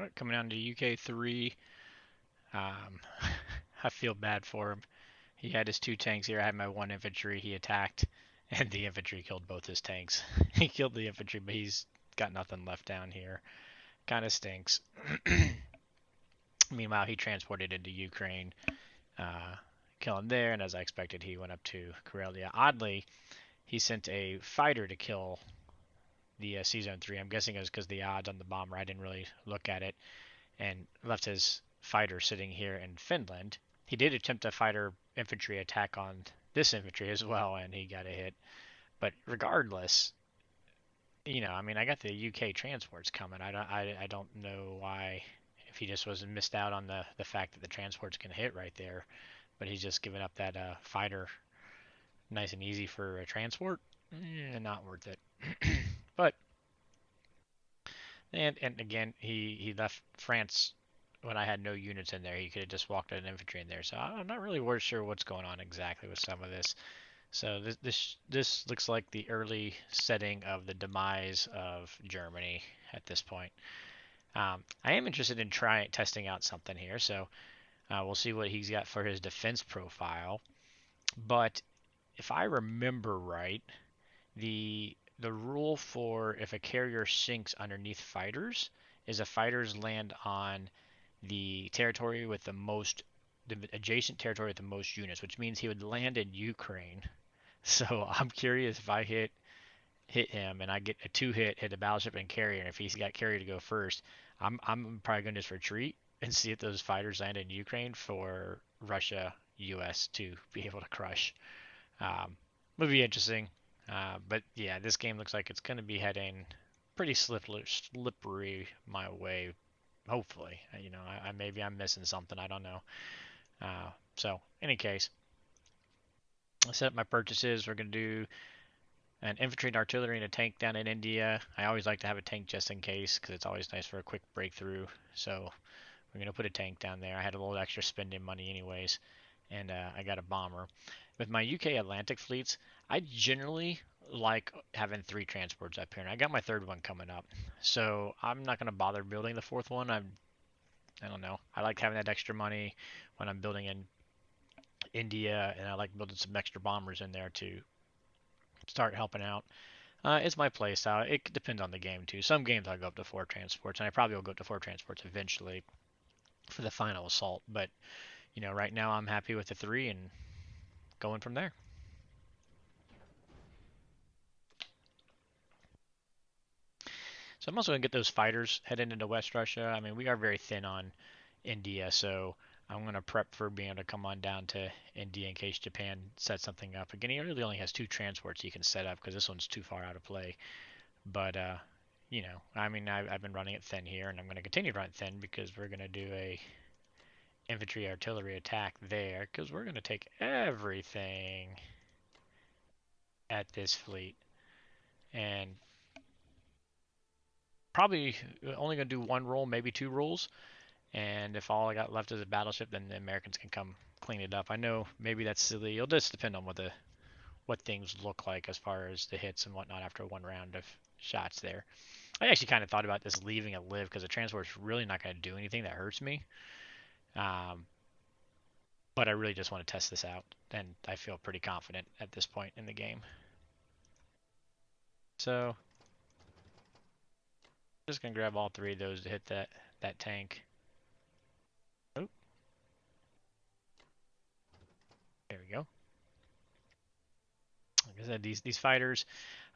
Alright, coming down to UK3. Um, I feel bad for him. He had his two tanks here. I had my one infantry. He attacked, and the infantry killed both his tanks. He killed the infantry, but he's got nothing left down here. Kind of stinks. Meanwhile, he transported into Ukraine, uh, killing there, and as I expected, he went up to Karelia. Oddly, he sent a fighter to kill the C-Zone 3. I'm guessing it was because the odds on the bomber. I didn't really look at it, and left his fighter sitting here in Finland. He did attempt a fighter infantry attack on this infantry as well, and he got a hit. But regardless, I mean, I got the UK transports coming. I don't know why, if he just was missed out on the fact that the transports can hit right there, but he's just giving up that fighter nice and easy for a transport. Not worth it. But and again, he left France when I had no units in there. He could have just walked an infantry in there. So I'm not really sure what's going on exactly with some of this. So this looks like the early setting of the demise of Germany at this point. I am interested in testing out something here. So we'll see what he's got for his defense profile. But if I remember right, the rule for if a carrier sinks underneath fighters is if fighters land on the territory with the adjacent territory with the most units, which means he would land in Ukraine. So I'm curious if I hit him and I get a hit a battleship and carrier, and if he's got carrier to go first, I'm probably going to just retreat and see if those fighters land in Ukraine for Russia, U.S. to be able to crush. Would be interesting. But yeah, this game looks like it's going to be heading pretty slippery my way. Hopefully, maybe I'm missing something. I don't know. So, any case, I set up my purchases. We're going to do an infantry and artillery and a tank down in India. I always like to have a tank just in case because it's always nice for a quick breakthrough. So, we're going to put a tank down there. I had a little extra spending money anyways, and I got a bomber. With my UK Atlantic fleets, I generally like having 3 transports up here, and I got my third one coming up. So I'm not going to bother building the fourth one. I don't know. I like having that extra money when I'm building in India, and I like building some extra bombers in there to start helping out. It's my playstyle. It depends on the game too. Some games I'll go up to 4 transports, and I probably will go up to 4 transports eventually for the final assault. But right now I'm happy with the 3 and going from there. So I'm also going to get those fighters heading into West Russia. I mean, we are very thin on India, so I'm going to prep for being able to come on down to India in case Japan sets something up. Again, he really only has 2 transports he can set up because this one's too far out of play. But, I mean, I've been running it thin here, and I'm going to continue to run it thin because we're going to do a infantry artillery attack there because we're going to take everything at this fleet. And probably only going to do 1 roll, maybe 2 rolls. And if all I got left is a battleship, then the Americans can come clean it up. I know maybe that's silly. It'll just depend on what things look like as far as the hits and whatnot after 1 round of shots there. I actually kind of thought about this leaving it live because the transport's really not going to do anything that hurts me. But I really just want to test this out, and I feel pretty confident at this point in the game. So, just going to grab all 3 of those to hit that tank. Oh, there we go. Like I said, these fighters,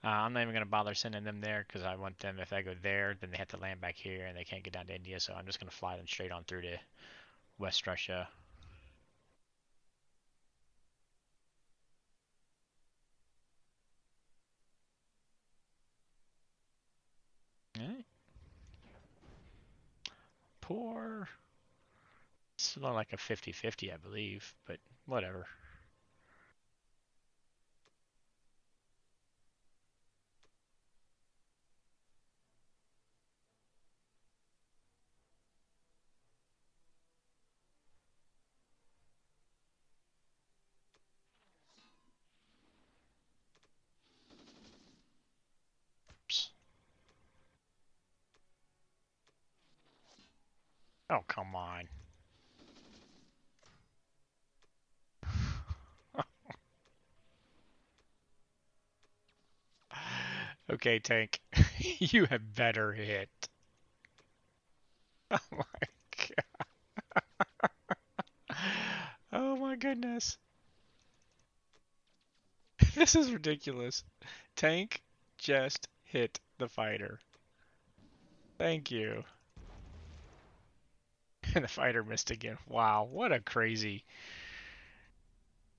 I'm not even going to bother sending them there because I want them, if I go there, then they have to land back here and they can't get down to India, so I'm just going to fly them straight on through to West Russia. Alright. Poor. It's not like a 50-50, I believe, but whatever. Oops. Oh, come on. Okay, tank. You have better hit. Oh my god. Oh my goodness. This is ridiculous. Tank just hit the fighter. Thank you. And the fighter missed again. Wow, what a crazy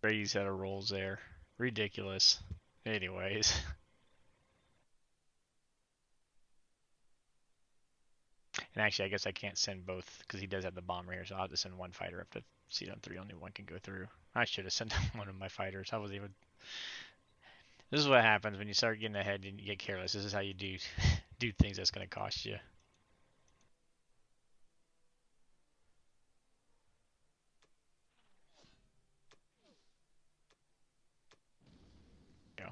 set of rolls there. Ridiculous. Anyways. And actually, I guess I can't send both because he does have the bomber here, so I'll have to send one fighter up to seat on 3. Only one can go through. I should have sent one of my fighters. I was even. This is what happens when you start getting ahead and you get careless. This is how you do things that's going to cost you. Go.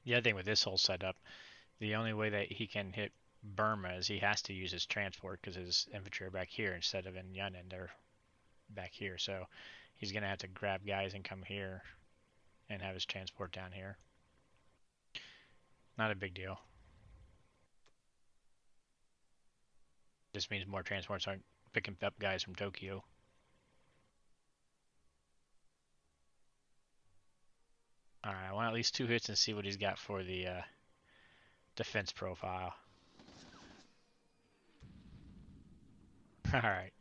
The other thing with this whole setup, the only way that he can hit Burma is he has to use his transport because his infantry are back here instead of in Yunnan. They're back here, so he's going to have to grab guys and come here and have his transport down here. Not a big deal. Just means more transports aren't picking up guys from Tokyo. Alright, I want at least 2 hits and see what he's got for the defense profile. Alright.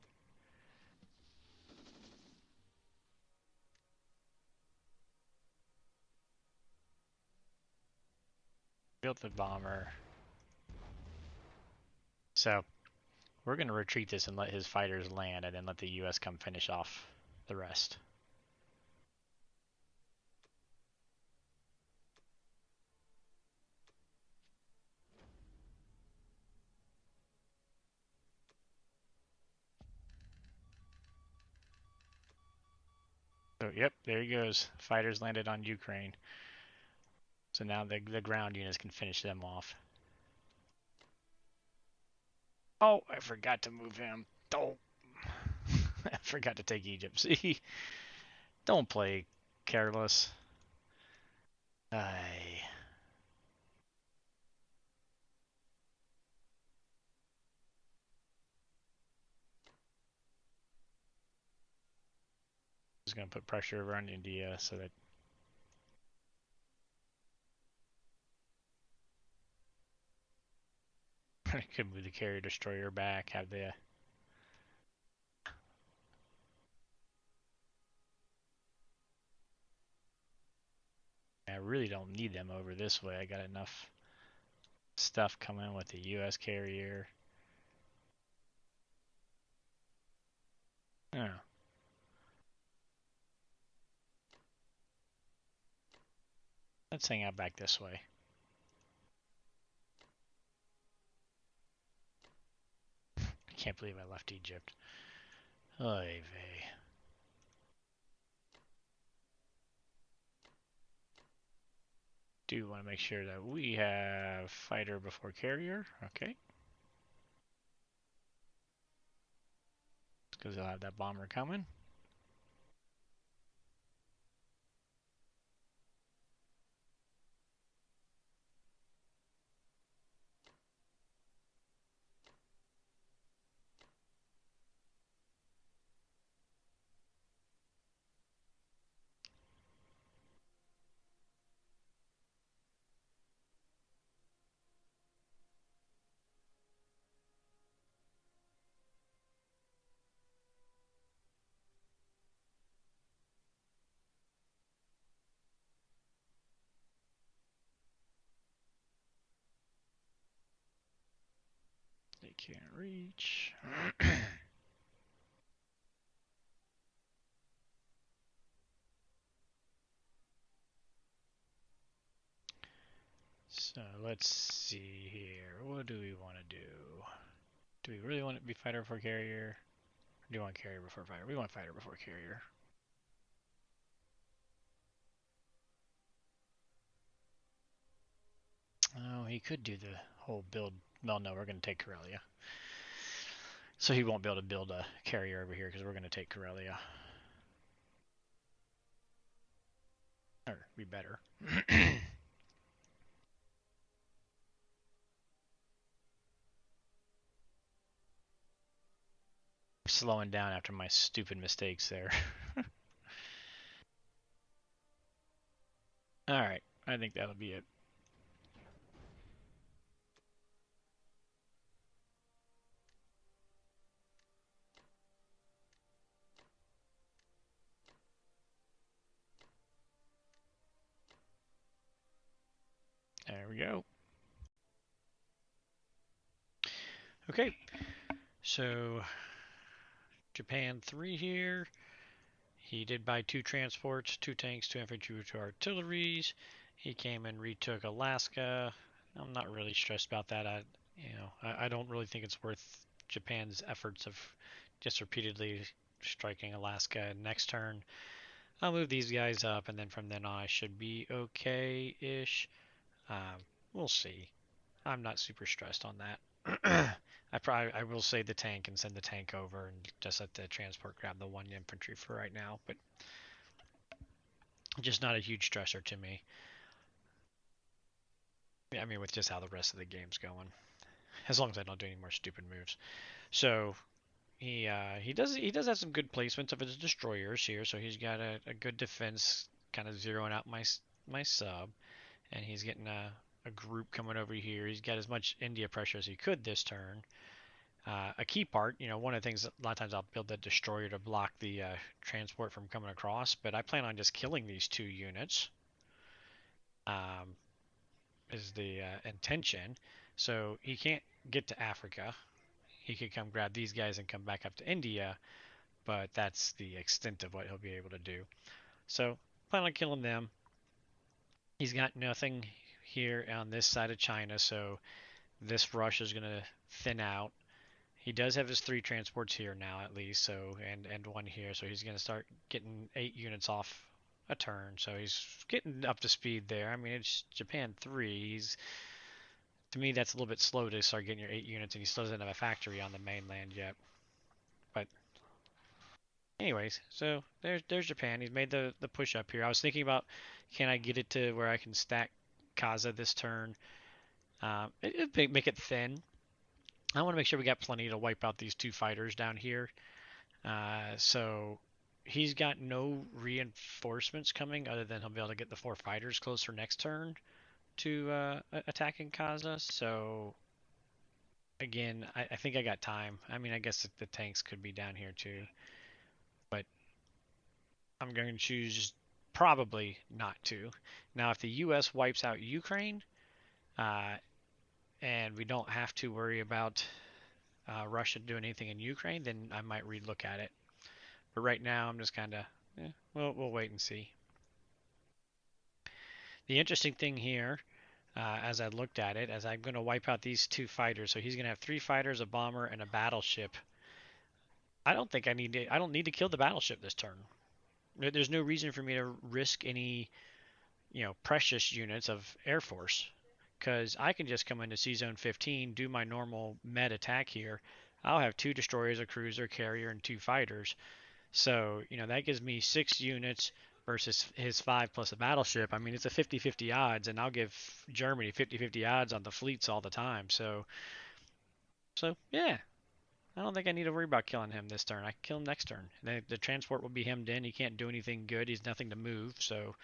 Built the bomber. So, we're going to retreat this and let his fighters land and then let the US come finish off the rest. So, yep, there he goes. Fighters landed on Ukraine. So now the ground units can finish them off. Oh, I forgot to move him. Don't. I forgot to take Egypt. See? Don't play careless. I was going to put pressure over on India so that I could move the carrier destroyer back, have the I really don't need them over this way. I got enough stuff coming with the US carrier. Oh, let's hang out back this way. I can't believe I left Egypt. Oy vey. Do want to make sure that we have fighter before carrier. Okay. Because they'll have that bomber coming. They can't reach. So let's see here. What do we want to do? Do we really want it to be fighter before carrier? Or do you want carrier before fighter? We want fighter before carrier. he could do the whole build. Well, no, we're going to take Corellia. So he won't be able to build a carrier over here because we're going to take Corellia. Or be better. Slowing down after my stupid mistakes there. Alright, I think that'll be it. There we go. Okay, so Japan 3 here. He did buy 2 transports, 2 tanks, 2 infantry, 2 artilleries. He came and retook Alaska. I'm not really stressed about that. I don't really think it's worth Japan's efforts of just repeatedly striking Alaska. Next turn, I'll move these guys up, and then from then on, I should be okay-ish. We'll see. I'm not super stressed on that. I will save the tank and send the tank over and just let the transport grab the 1 infantry for right now, but just not a huge stressor to me. I mean, with just how the rest of the game's going, as long as I don't do any more stupid moves. So he does have some good placements of his destroyers here. So he's got a good defense, kind of zeroing out my sub, and he's getting a group coming over here. He's got as much India pressure as he could this turn. A key part, one of the things, a lot of times I'll build the destroyer to block the transport from coming across, but I plan on just killing these 2 units. Is the intention. So he can't get to Africa. He could come grab these guys and come back up to India, but that's the extent of what he'll be able to do. So plan on killing them. He's got nothing here on this side of China, so this rush is going to thin out. He does have his 3 transports here now at least, so and 1 here, so he's going to start getting 8 units off a turn, so he's getting up to speed there. I mean, it's Japan 3. To me, that's a little bit slow to start getting your 8 units, and he still doesn't have a factory on the mainland yet. But anyways, so there's Japan. He's made the push up here. I was thinking about, can I get it to where I can stack Kaza this turn? It'd make it thin. I want to make sure we got plenty to wipe out these 2 fighters down here. So he's got no reinforcements coming other than he'll be able to get the 4 fighters closer next turn to attacking Kaza. So again, I think I got time. I mean, I guess the tanks could be down here too, but I'm going to choose probably not to. Now, if the U.S. wipes out Ukraine, and we don't have to worry about Russia doing anything in Ukraine, then I might relook at it. But right now, I'm just kind of, we'll wait and see. The interesting thing here, as I looked at it, as I'm going to wipe out these 2 fighters, so he's going to have 3 fighters, a bomber, and a battleship. I don't need to kill the battleship this turn. There's no reason for me to risk any, precious units of Air Force, because I can just come into Sea Zone 15, do my normal med attack here. I'll have 2 destroyers, a cruiser, carrier, and 2 fighters. So, that gives me 6 units versus his 5 plus a battleship. I mean, it's a 50-50 odds, and I'll give Germany 50-50 odds on the fleets all the time. So yeah, I don't think I need to worry about killing him this turn. I can kill him next turn. The transport will be hemmed in. He can't do anything good. He's nothing to move. So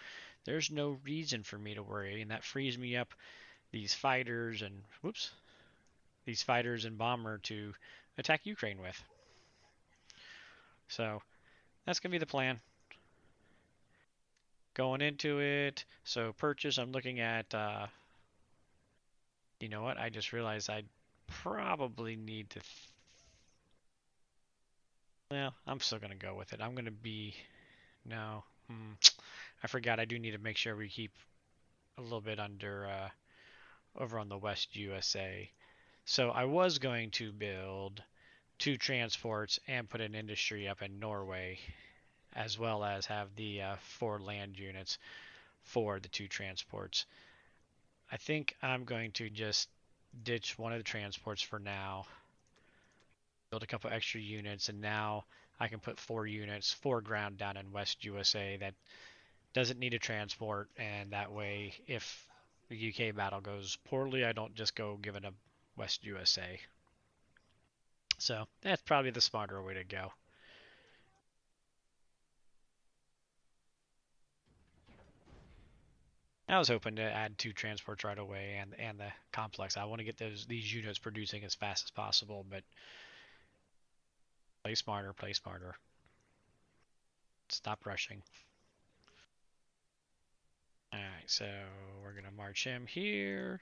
there's no reason for me to worry, and that frees me up these fighters and bomber to attack Ukraine with. So that's going to be the plan. Going into it, so purchase, I'm looking at, you know what, I just realized I probably need to, well, I'm still going to go with it. I'm going to be, no, I forgot I do need to make sure we keep a little bit under, over on the West USA. So I was going to build 2 transports and put an industry up in Norway, as well as have the 4 land units for the 2 transports. I think I'm going to just ditch one of the transports for now, build a couple extra units, and now I can put 4 units, 4 ground down in West USA that doesn't need a transport, and that way, if the UK battle goes poorly, I don't just go give it a West USA. So that's probably the smarter way to go. I was hoping to add 2 transports right away and the complex. I want to get these units producing as fast as possible, but play smarter, play smarter. Stop rushing. Alright, so we're going to march him here.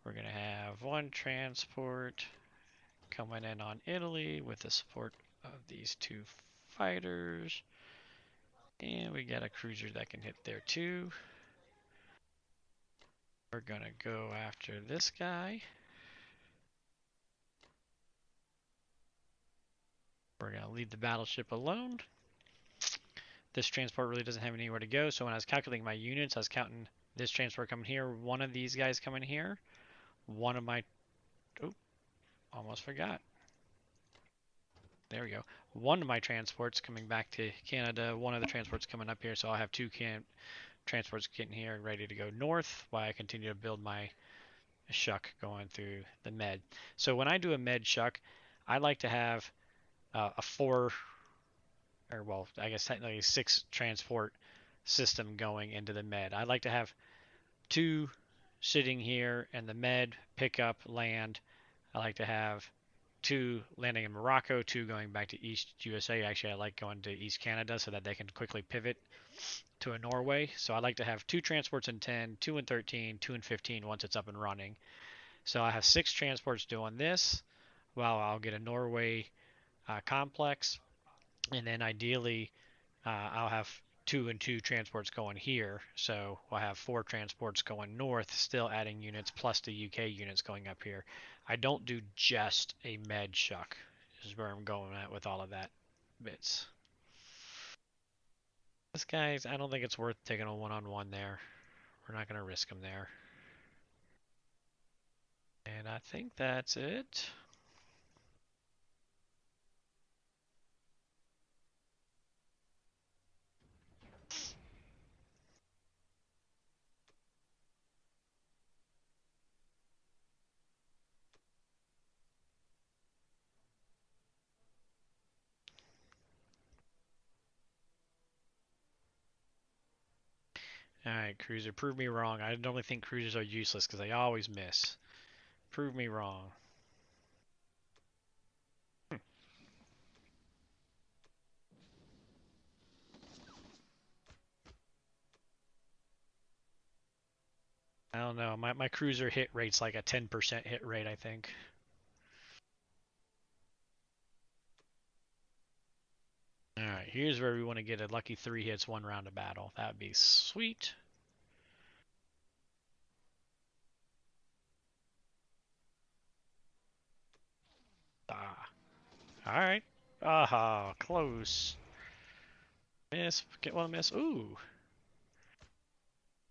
We're going to have 1 transport coming in on Italy with the support of these 2 fighters. And we got a cruiser that can hit there too. We're going to go after this guy. We're going to leave the battleship alone. This transport really doesn't have anywhere to go, so when I was calculating my units, I was counting this transport coming here, one of these guys coming here, one of my... Oh, almost forgot. There we go. One of my transports coming back to Canada, one of the transports coming up here, so I'll have 2 transports getting here and ready to go north while I continue to build my shuck going through the med. So when I do a med shuck, I like to have a 4, or well, I guess technically 6 transport system going into the med. I like to have 2 sitting here and the med, pick up, land. I like to have 2 landing in Morocco, 2 going back to East USA. Actually, I like going to East Canada so that they can quickly pivot to a Norway. So I like to have 2 transports in 10, 2 in 13, 2 in 15 once it's up and running. So I have 6 transports doing this. Well, I'll get a Norway complex, and then ideally I'll have 2 and 2 transports going here, so we'll have 4 transports going north, still adding units, plus the UK units going up here. I don't do just a med shuck, is where I'm going at with all of that bits. This guy's, I don't think it's worth taking a one-on-one there. We're not going to risk him there. And I think that's it. Alright, cruiser, prove me wrong. I normally think cruisers are useless because they always miss. Prove me wrong. I don't know. My cruiser hit rate's like a 10% hit rate, I think. Alright, here's where we want to get a lucky 3 hits, 1 round of battle. That would be sweet. Ah. Alright. Aha, close. Miss, get one miss. Ooh.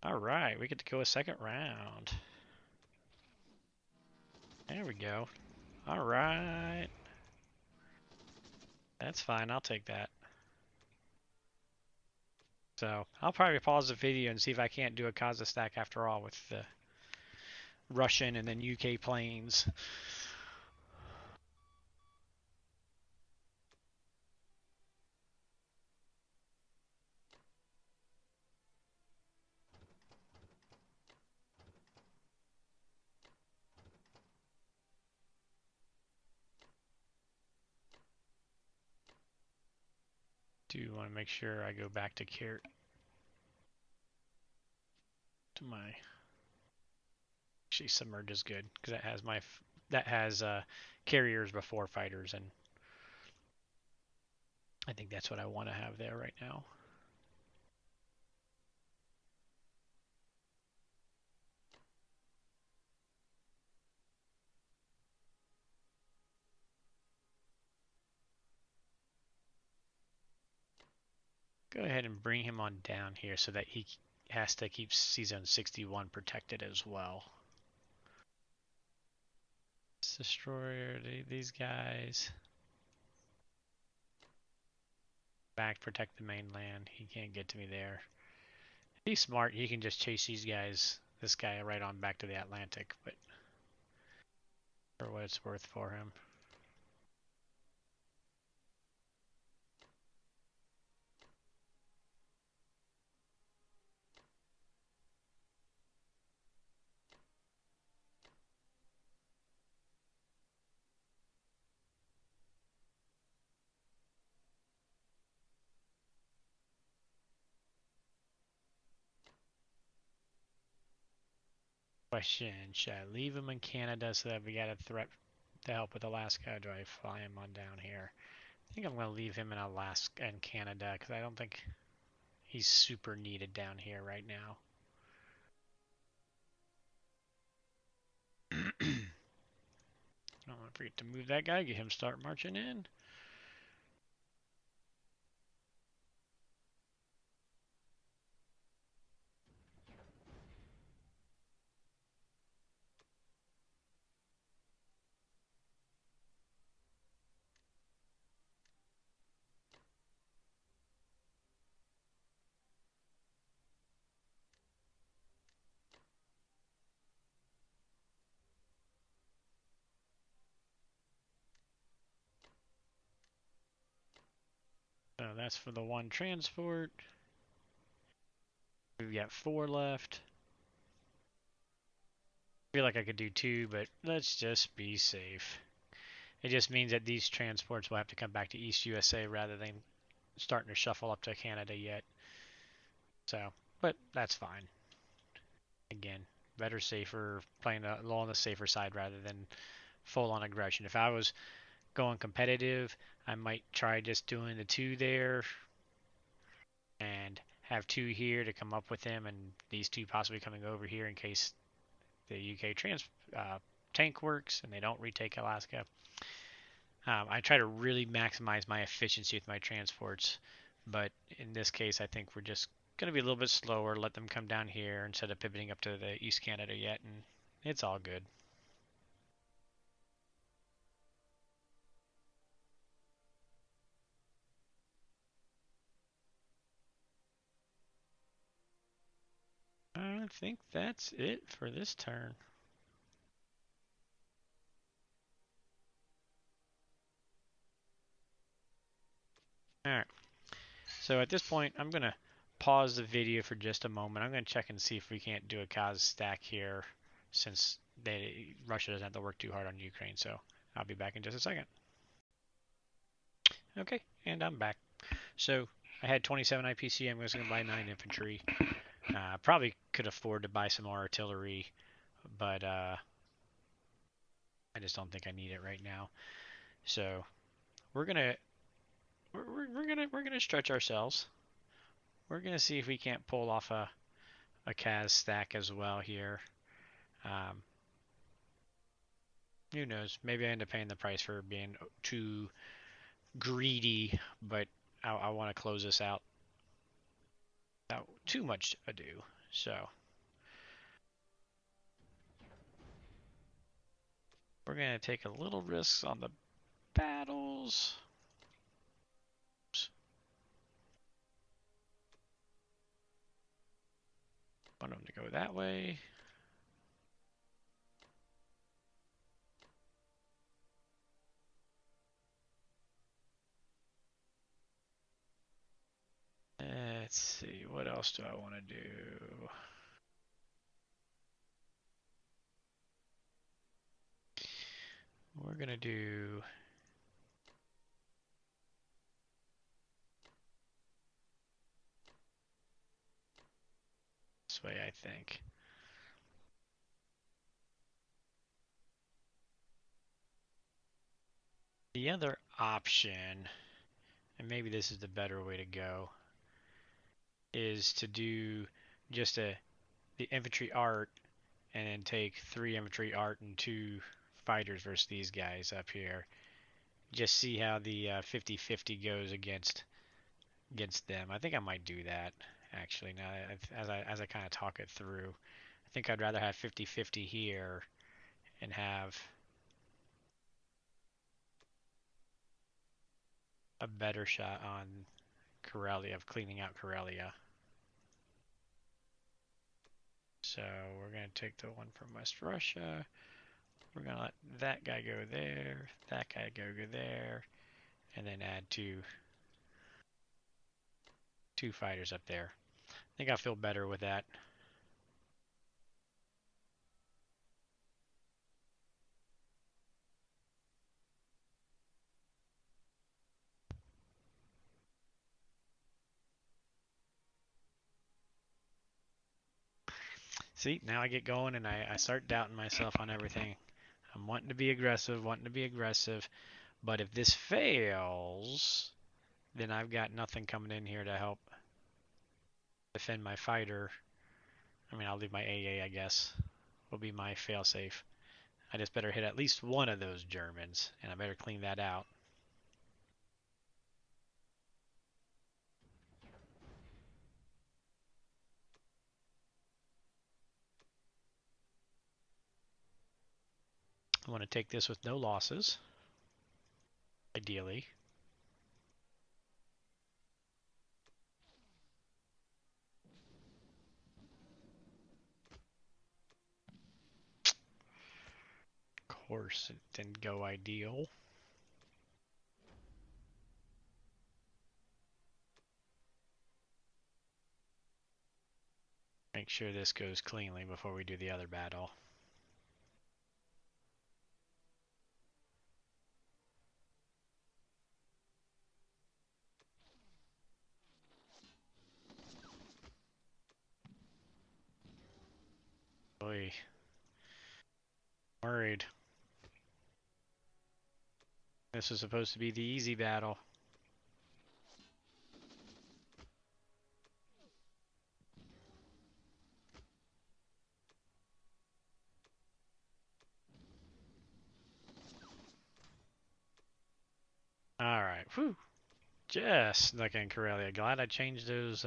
Alright, we get to go a second round. There we go. Alright. That's fine, I'll take that. So, I'll probably pause the video and see if I can't do a Kaza stack after all with the Russian and then UK planes. Do want to make sure I go back to my actually submerge is good because that has carriers before fighters, and I think that's what I want to have there right now. Go ahead and bring him on down here so that has to keep C-Zone 61 protected as well. Destroyer, these guys. Back, protect the mainland. He can't get to me there. He's smart. He can just chase these guys, this guy right on back to the Atlantic, but for what it's worth for him. Question, should I leave him in Canada so that we got a threat to help with Alaska, or do I fly him on down here? I think I'm going to leave him in Alaska and Canada because I don't think he's super needed down here right now. Don't forget to move that guy, get him start marching in. So that's for the one transport. We've got 4 left. I feel like I could do 2, but let's just be safe. It just means that these transports will have to come back to East USA rather than starting to shuffle up to Canada yet. So, but that's fine. Again, better, safer, playing a little on the safer side rather than full on aggression. If I was going competitive, I might try just doing the 2 there and have 2 here to come up with them, and these 2 possibly coming over here in case the UK tank works and they don't retake Alaska. I try to really maximize my efficiency with my transports, but in this case, I think we're just going to be a little bit slower, let them come down here instead of pivoting up to the East Canada yet, and it's all good. I think that's it for this turn. Alright, so at this point, I'm going to pause the video for just a moment. I'm going to check and see if we can't do a Kaz stack here since Russia doesn't have to work too hard on Ukraine, so I'll be back in just a second. Okay, and I'm back. So I had 27 IPC. I'm just going to buy 9 infantry. Probably could afford to buy some more artillery, but I just don't think I need it right now. So we're gonna stretch ourselves. We're gonna see if we can't pull off a Kaz stack as well here. Who knows? Maybe I end up paying the price for being too greedy, but I want to close this out without too much ado. So we're gonna take a little risk on the battles. Oops. Want them to go that way. Let's see, what else do I want to do? We're gonna do this way, I think. The other option, and maybe this is the better way to go, is to do just the infantry art and then take 3 infantry art and 2 fighters versus these guys up here. Just see how the 50-50 goes against them. I think I might do that. actually. Now, as I kind of talk it through, I think I'd rather have 50-50 here and have a better shot on Corellia, of cleaning out Corellia. So we're going to take the one from West Russia. We're going to let that guy go there, that guy go there, and then add two fighters up there. I think I feel better with that. See, now I get going and I start doubting myself on everything. I'm wanting to be aggressive, but if this fails, then I've got nothing coming in here to help defend my fighter. I mean, I'll leave my AA, I guess, will be my failsafe. I just better hit at least one of those Germans, and I better clean that out. I want to take this with no losses, ideally. Of course, it didn't go ideal. Make sure this goes cleanly before we do the other battle. Boy, worried. This was supposed to be the easy battle. Alright, whew. Just like in Corellia. Glad I changed those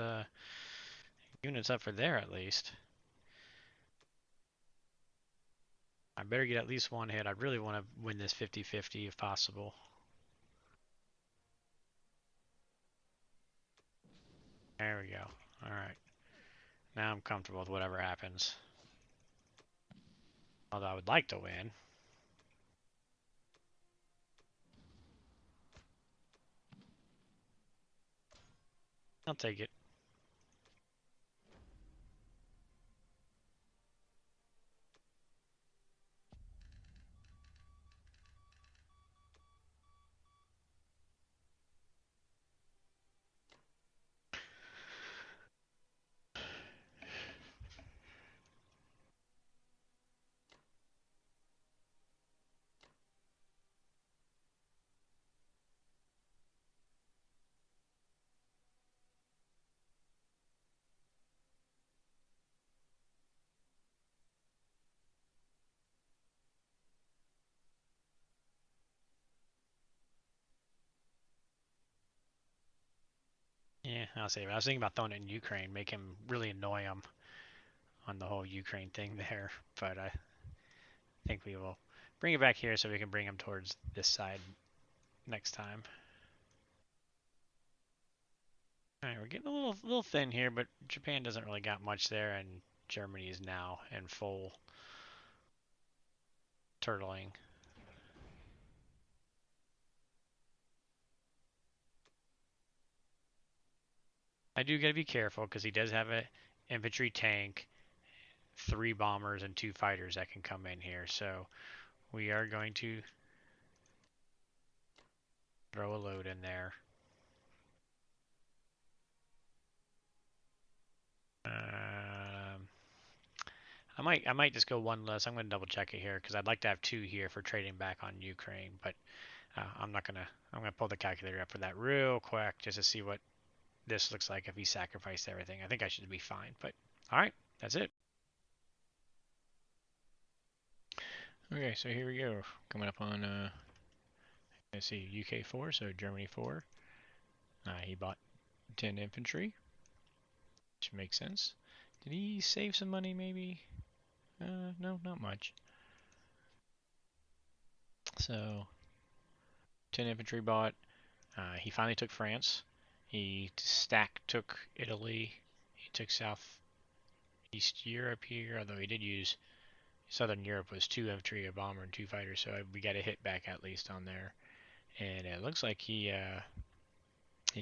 units up for there at least. I better get at least one hit. I really want to win this 50-50 if possible. There we go. Alright. Now I'm comfortable with whatever happens. Although I would like to win. I'll take it. Yeah, I'll say it. I was thinking about throwing it in Ukraine, make him really annoy him on the whole Ukraine thing there. But I think we will bring it back here so we can bring him towards this side next time. Alright, we're getting a little thin here, but Japan doesn't really got much there, and Germany is now in full turtling. I do gotta be careful because he does have an infantry tank, 3 bombers, and 2 fighters that can come in here. So we are going to throw a load in there. I might just go one less. I'm gonna double check it here because I'd like to have 2 here for trading back on Ukraine, but I'm gonna pull the calculator up for that real quick just to see what this looks like if he sacrificed everything. I think I should be fine, but all right, that's it. Okay, so here we go. Coming up on let's see, UK 4, so Germany 4. He bought 10 infantry. which makes sense. Did he save some money maybe? No, not much. So 10 infantry bought. He finally took France. He took Italy. He took Southeast Europe here, although he did use Southern Europe was 2 infantry, a bomber, and 2 fighters, so we got a hit back at least on there. And it looks like he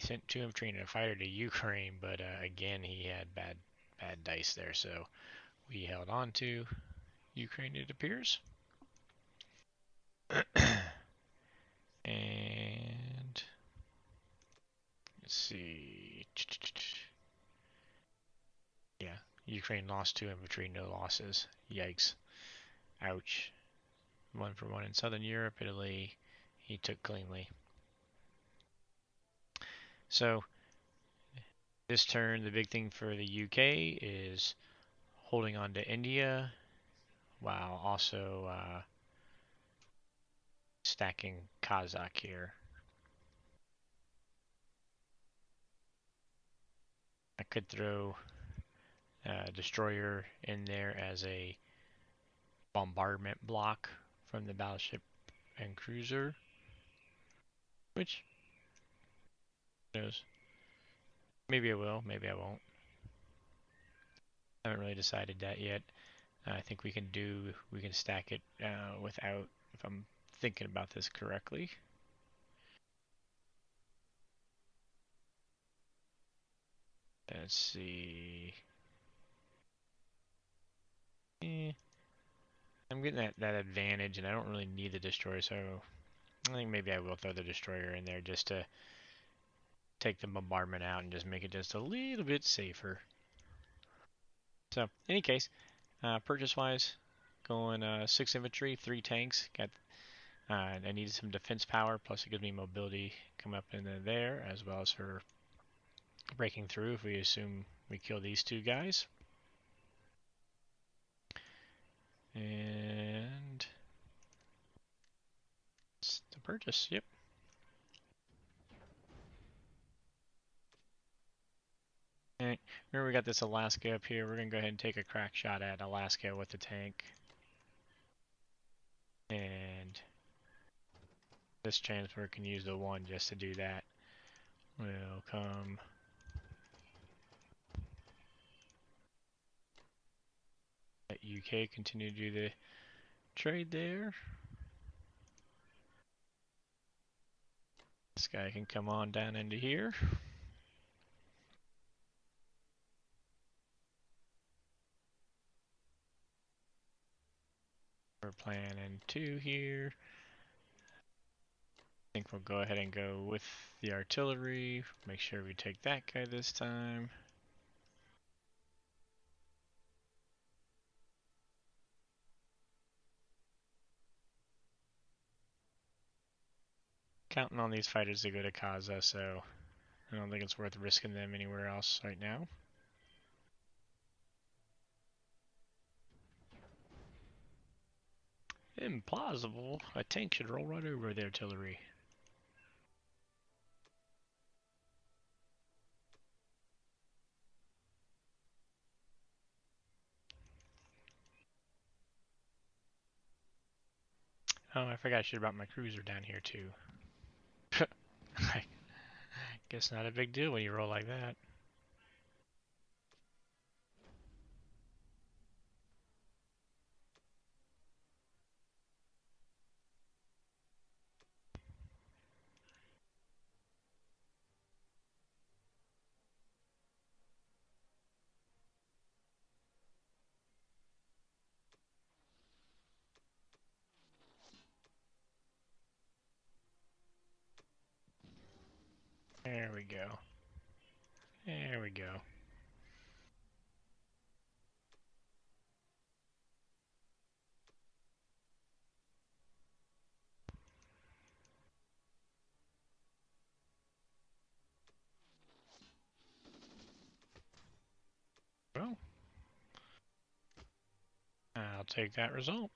sent 2 infantry and a fighter to Ukraine, but again he had bad dice there, so we held on to Ukraine, it appears. And let's see. Yeah, Ukraine lost 2 infantry, no losses. Yikes. Ouch. 1 for 1 in Southern Europe. Italy, he took cleanly. So this turn, the big thing for the UK is holding on to India while also stacking Kazakh here. I could throw a destroyer in there as a bombardment block from the battleship and cruiser, which, who knows? Maybe I will, maybe I won't. I haven't really decided that yet. I think we can stack it without, if I'm thinking about this correctly. Let's see. I'm getting that advantage, and I don't really need the destroyer, so I think maybe I will throw the destroyer in there just to take the bombardment out and just make it just a little bit safer. So, in any case, purchase-wise, going 6 infantry, 3 tanks. I needed some defense power, plus it gives me mobility come up in there, as well as for breaking through if we assume we kill these 2 guys. And it's the purchase, yep. Alright, remember we got this Alaska up here. We're going to go ahead and take a crack shot at Alaska with the tank. And this transfer can use the 1 just to do that. We'll come let UK continue to do the trade there. This guy can come on down into here. We're planning 2 here. I think we'll go ahead and go with the artillery. Make sure we take that guy this time. Counting on these fighters to go to Kaza, so I don't think it's worth risking them anywhere else right now. Implausible. A tank should roll right over the artillery. Oh, I forgot I should have brought my cruiser down here too. I guess not a big deal when you roll like that. There we go. There we go. Well, I'll take that result.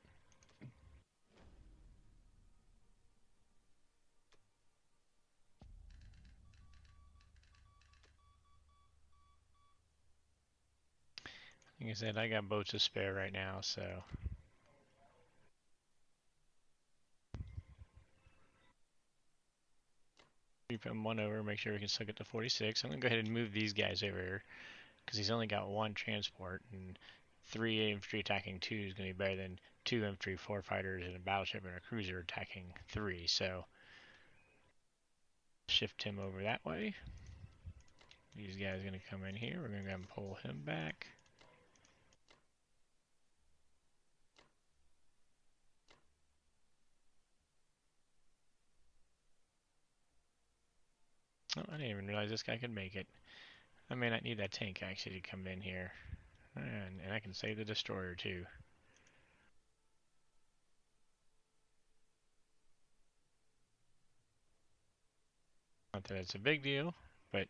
Like I said, I got boats to spare right now, so keep him one over, make sure we can still get to 46. I'm gonna go ahead and move these guys over because he's only got one transport, and 3 infantry attacking 2 is gonna be better than 2 infantry, 4 fighters, and a battleship and a cruiser attacking 3. So shift him over that way. These guys are gonna come in here. We're gonna go and pull him back. Oh, I didn't even realize this guy could make it. I may not need that tank actually to come in here. And I can save the destroyer too. Not that it's a big deal, but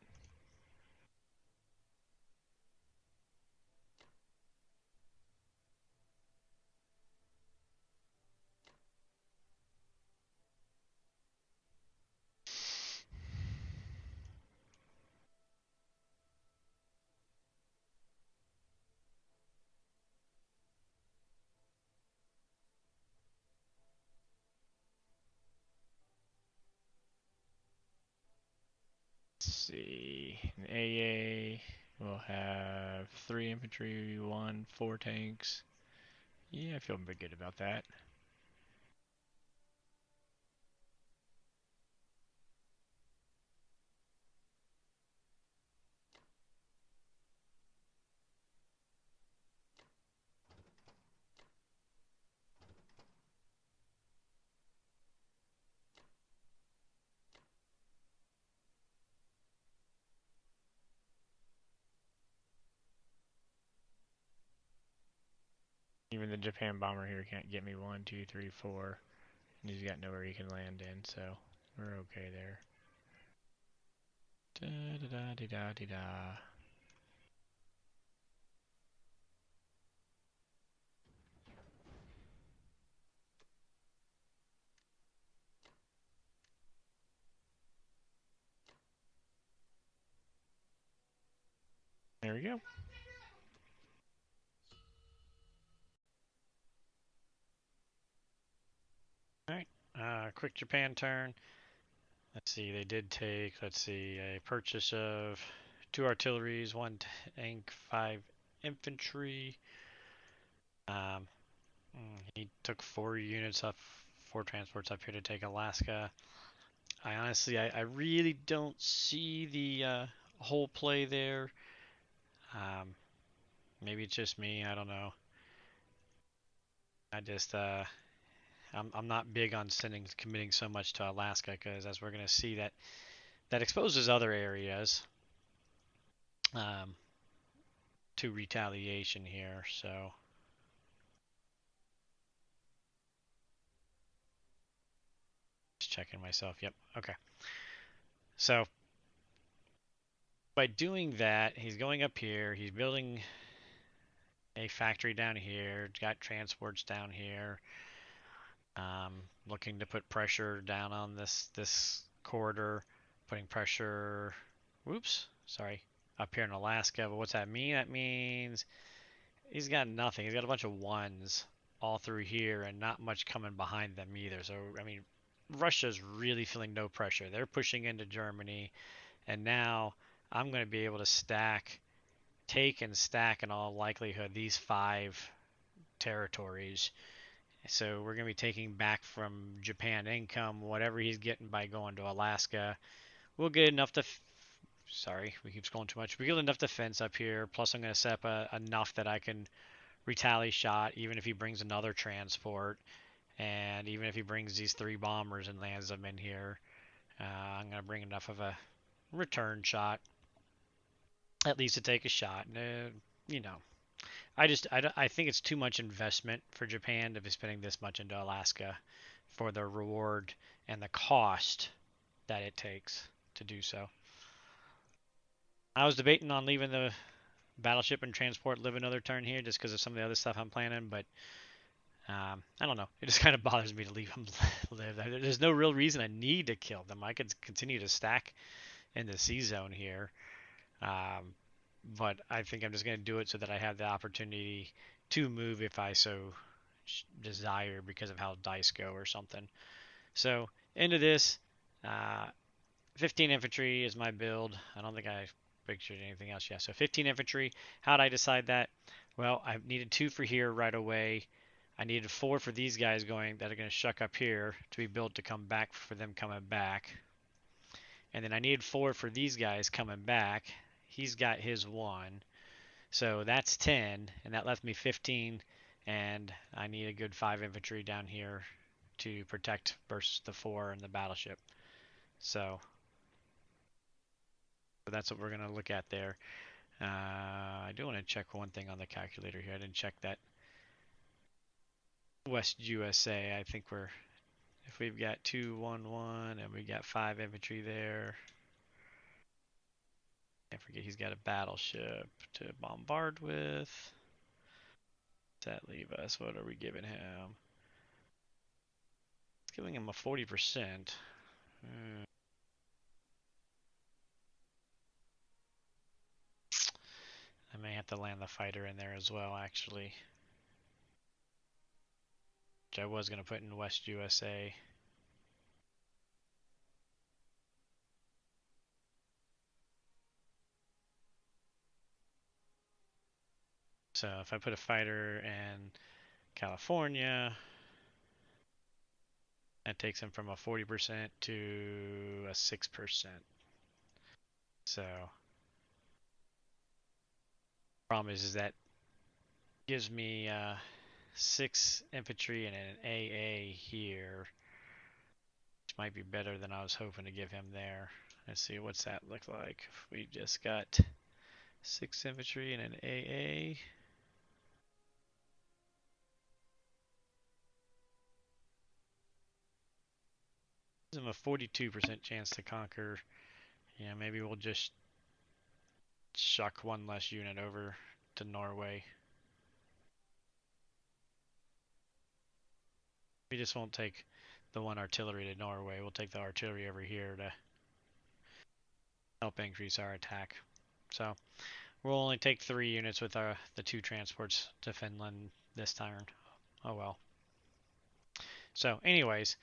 let's see. In AA, we'll have 3 infantry, 4 tanks. Yeah, I feel pretty good about that. Even the Japan bomber here can't get me 1, 2, 3, 4. And he's got nowhere he can land in, so we're okay there. Da da da da da da da. There we go. Alright, quick Japan turn. Let's see, they did take, let's see, a purchase of 2 artilleries, 1 tank, 5 infantry. Um, he took 4 units up, 4 transports up here to take Alaska. I honestly, I really don't see the whole play there. Um, maybe it's just me, I don't know. I just, I'm not big on committing so much to Alaska because as we're going to see that exposes other areas um, to retaliation here. So just checking myself. Yep. Okay. So by doing that, he's going up here. He's building a factory down here. Got transports down here. Looking to put pressure down on this corridor, putting pressure. Whoops. Sorry. Up here in Alaska. But what's that mean? That means he's got nothing. He's got a bunch of ones all through here and not much coming behind them either. So, I mean, Russia's really feeling no pressure. They're pushing into Germany, and now I'm going to be able to take and stack in all likelihood these 5 territories. So we're going to be taking back from Japan income, whatever he's getting by going to Alaska. We'll get enough to sorry, we keep scrolling too much. We get enough defense up here. Plus, I'm going to set up enough that I can retaliate shot, even if he brings another transport, and even if he brings these 3 bombers and lands them in here, I'm gonna bring enough of a return shot, at least to take a shot. You know, I think it's too much investment for Japan to be spending this much into Alaska for the reward and the cost that it takes to do so. I was debating on leaving the battleship and transport live another turn here just because of some of the other stuff I'm planning, but I don't know. It just kind of bothers me to leave them live. There's no real reason I need to kill them. I could continue to stack in the C zone here. Um, but I think I'm just going to do it so that I have the opportunity to move if I so desire because of how dice go or something. So into this, uh, 15 infantry is my build. I don't think I pictured anything else yet. So 15 infantry. How did I decide that? Well, I needed 2 for here right away. I needed 4 for these guys going that are going to shuck up here to be built to come back for them coming back. And then I needed 4 for these guys coming back. He's got his 1. So that's 10, and that left me 15. And I need a good 5 infantry down here to protect versus the 4 and the battleship. So that's what we're going to look at there. I do want to check one thing on the calculator here. I didn't check that West USA. I think if we've got 211 and we got 5 infantry there. Can't forget he's got a battleship to bombard with. Does that leave us? What are we giving him? It's giving him a 40%. I may have to land the fighter in there as well, actually. Which I was going to put in West USA. So if I put a fighter in California, that takes him from a 40% to a 6%. So problem is that gives me 6 infantry and an AA here, which might be better than I was hoping to give him there. Let's see, what's that look like? We just got 6 infantry and an AA. Gives him a 42% chance to conquer. Yeah, maybe we'll just shuck 1 less unit over to Norway. We just won't take the 1 artillery to Norway. We'll take the artillery over here to help increase our attack. So we'll only take 3 units with the 2 transports to Finland this turn. Oh well. So anyways,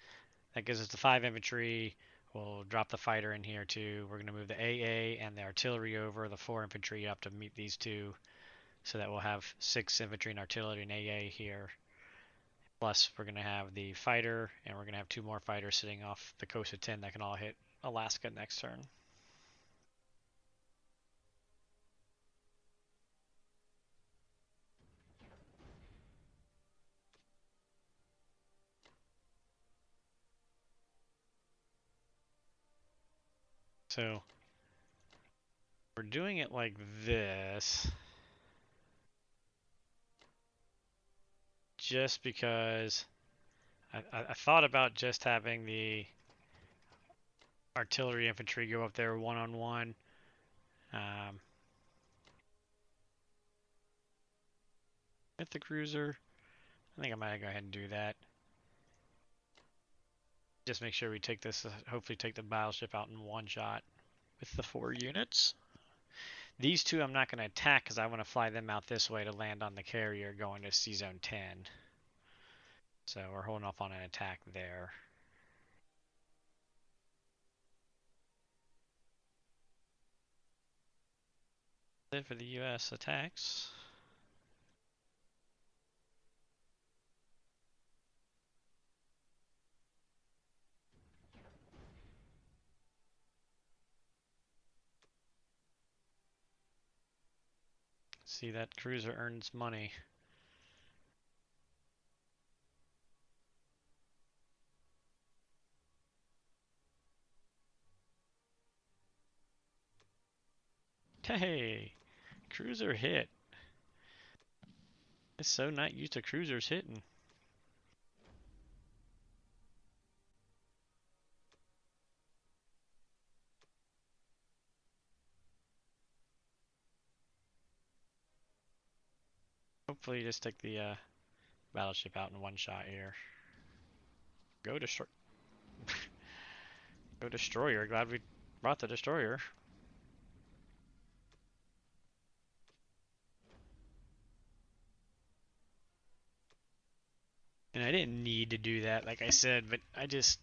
that gives us the 5 infantry. We'll drop the fighter in here too. We're going to move the AA and the artillery over, the 4 infantry up to meet these 2, so that we'll have 6 infantry and artillery and AA here. Plus we're going to have the fighter, and we're going to have 2 more fighters sitting off the coast of 10 that can all hit Alaska next turn. So we're doing it like this just because I thought about just having the artillery infantry go up there one-on-one. With the cruiser. I think I might go ahead and do that. Just make sure we take this, hopefully take the battleship out in one shot with the 4 units. These 2 I'm not going to attack because I want to fly them out this way to land on the carrier going to Sea Zone 10. So we're holding off on an attack there. That's it for the U.S. attacks. See, that cruiser earns money. Hey, cruiser hit. It's so not used to cruisers hitting. Hopefully just take the battleship out in one shot here. Go destroy. Go destroyer. Glad we brought the destroyer. And I didn't need to do that, like I said, but I just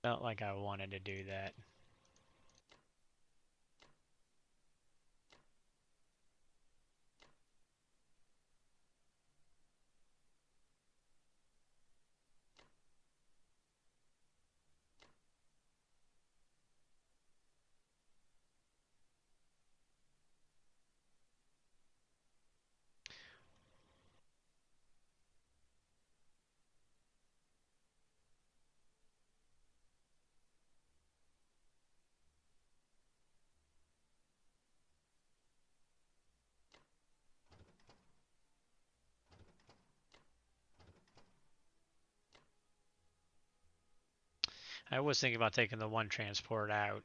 felt like I wanted to do that. I was thinking about taking the one transport out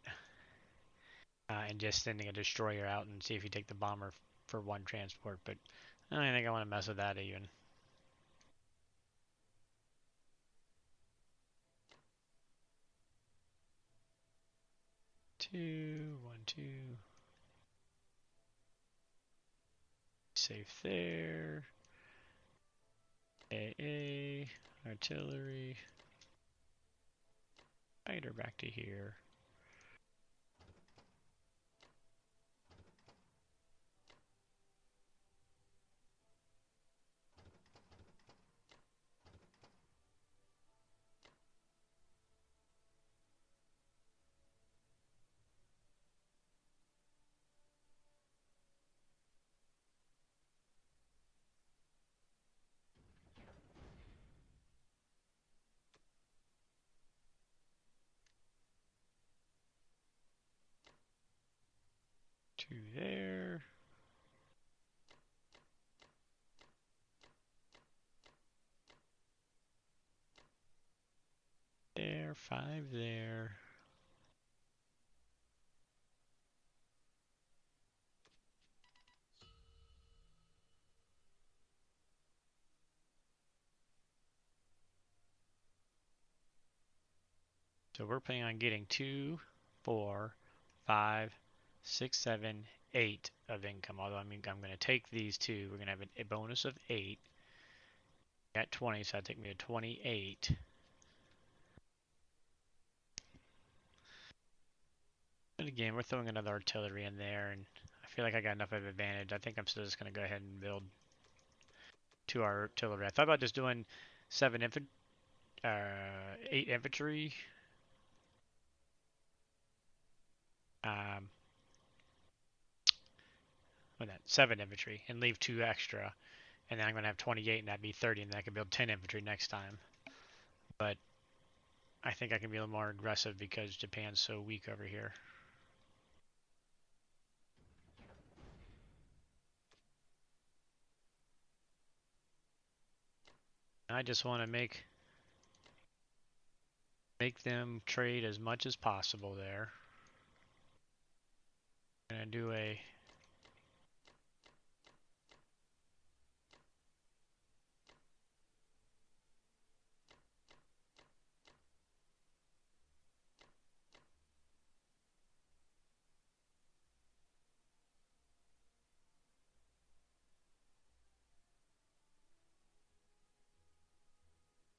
and just sending a destroyer out and see if you take the bomber for one transport, but I don't think I want to mess with that even. 2, 1, 2. Safe there. AA, artillery. Fighter back to here. Two there. There, 5 there. So we're planning on getting 2, 4, 5, 6, 7, 8 of income. Although I mean, I'm going to take these two. We're going to have a bonus of 8 at 20, so that take me to 28. And again, we're throwing another artillery in there, and I feel like I got enough of an advantage. I think I'm still just going to go ahead and build 2 artillery. I thought about just doing 8 infantry. Um, with that 7 infantry and leave 2 extra, and then I'm going to have 28, and that'd be 30, and then I can build 10 infantry next time. But I think I can be a little more aggressive because Japan's so weak over here. I just want to make them trade as much as possible there. I'm going to do a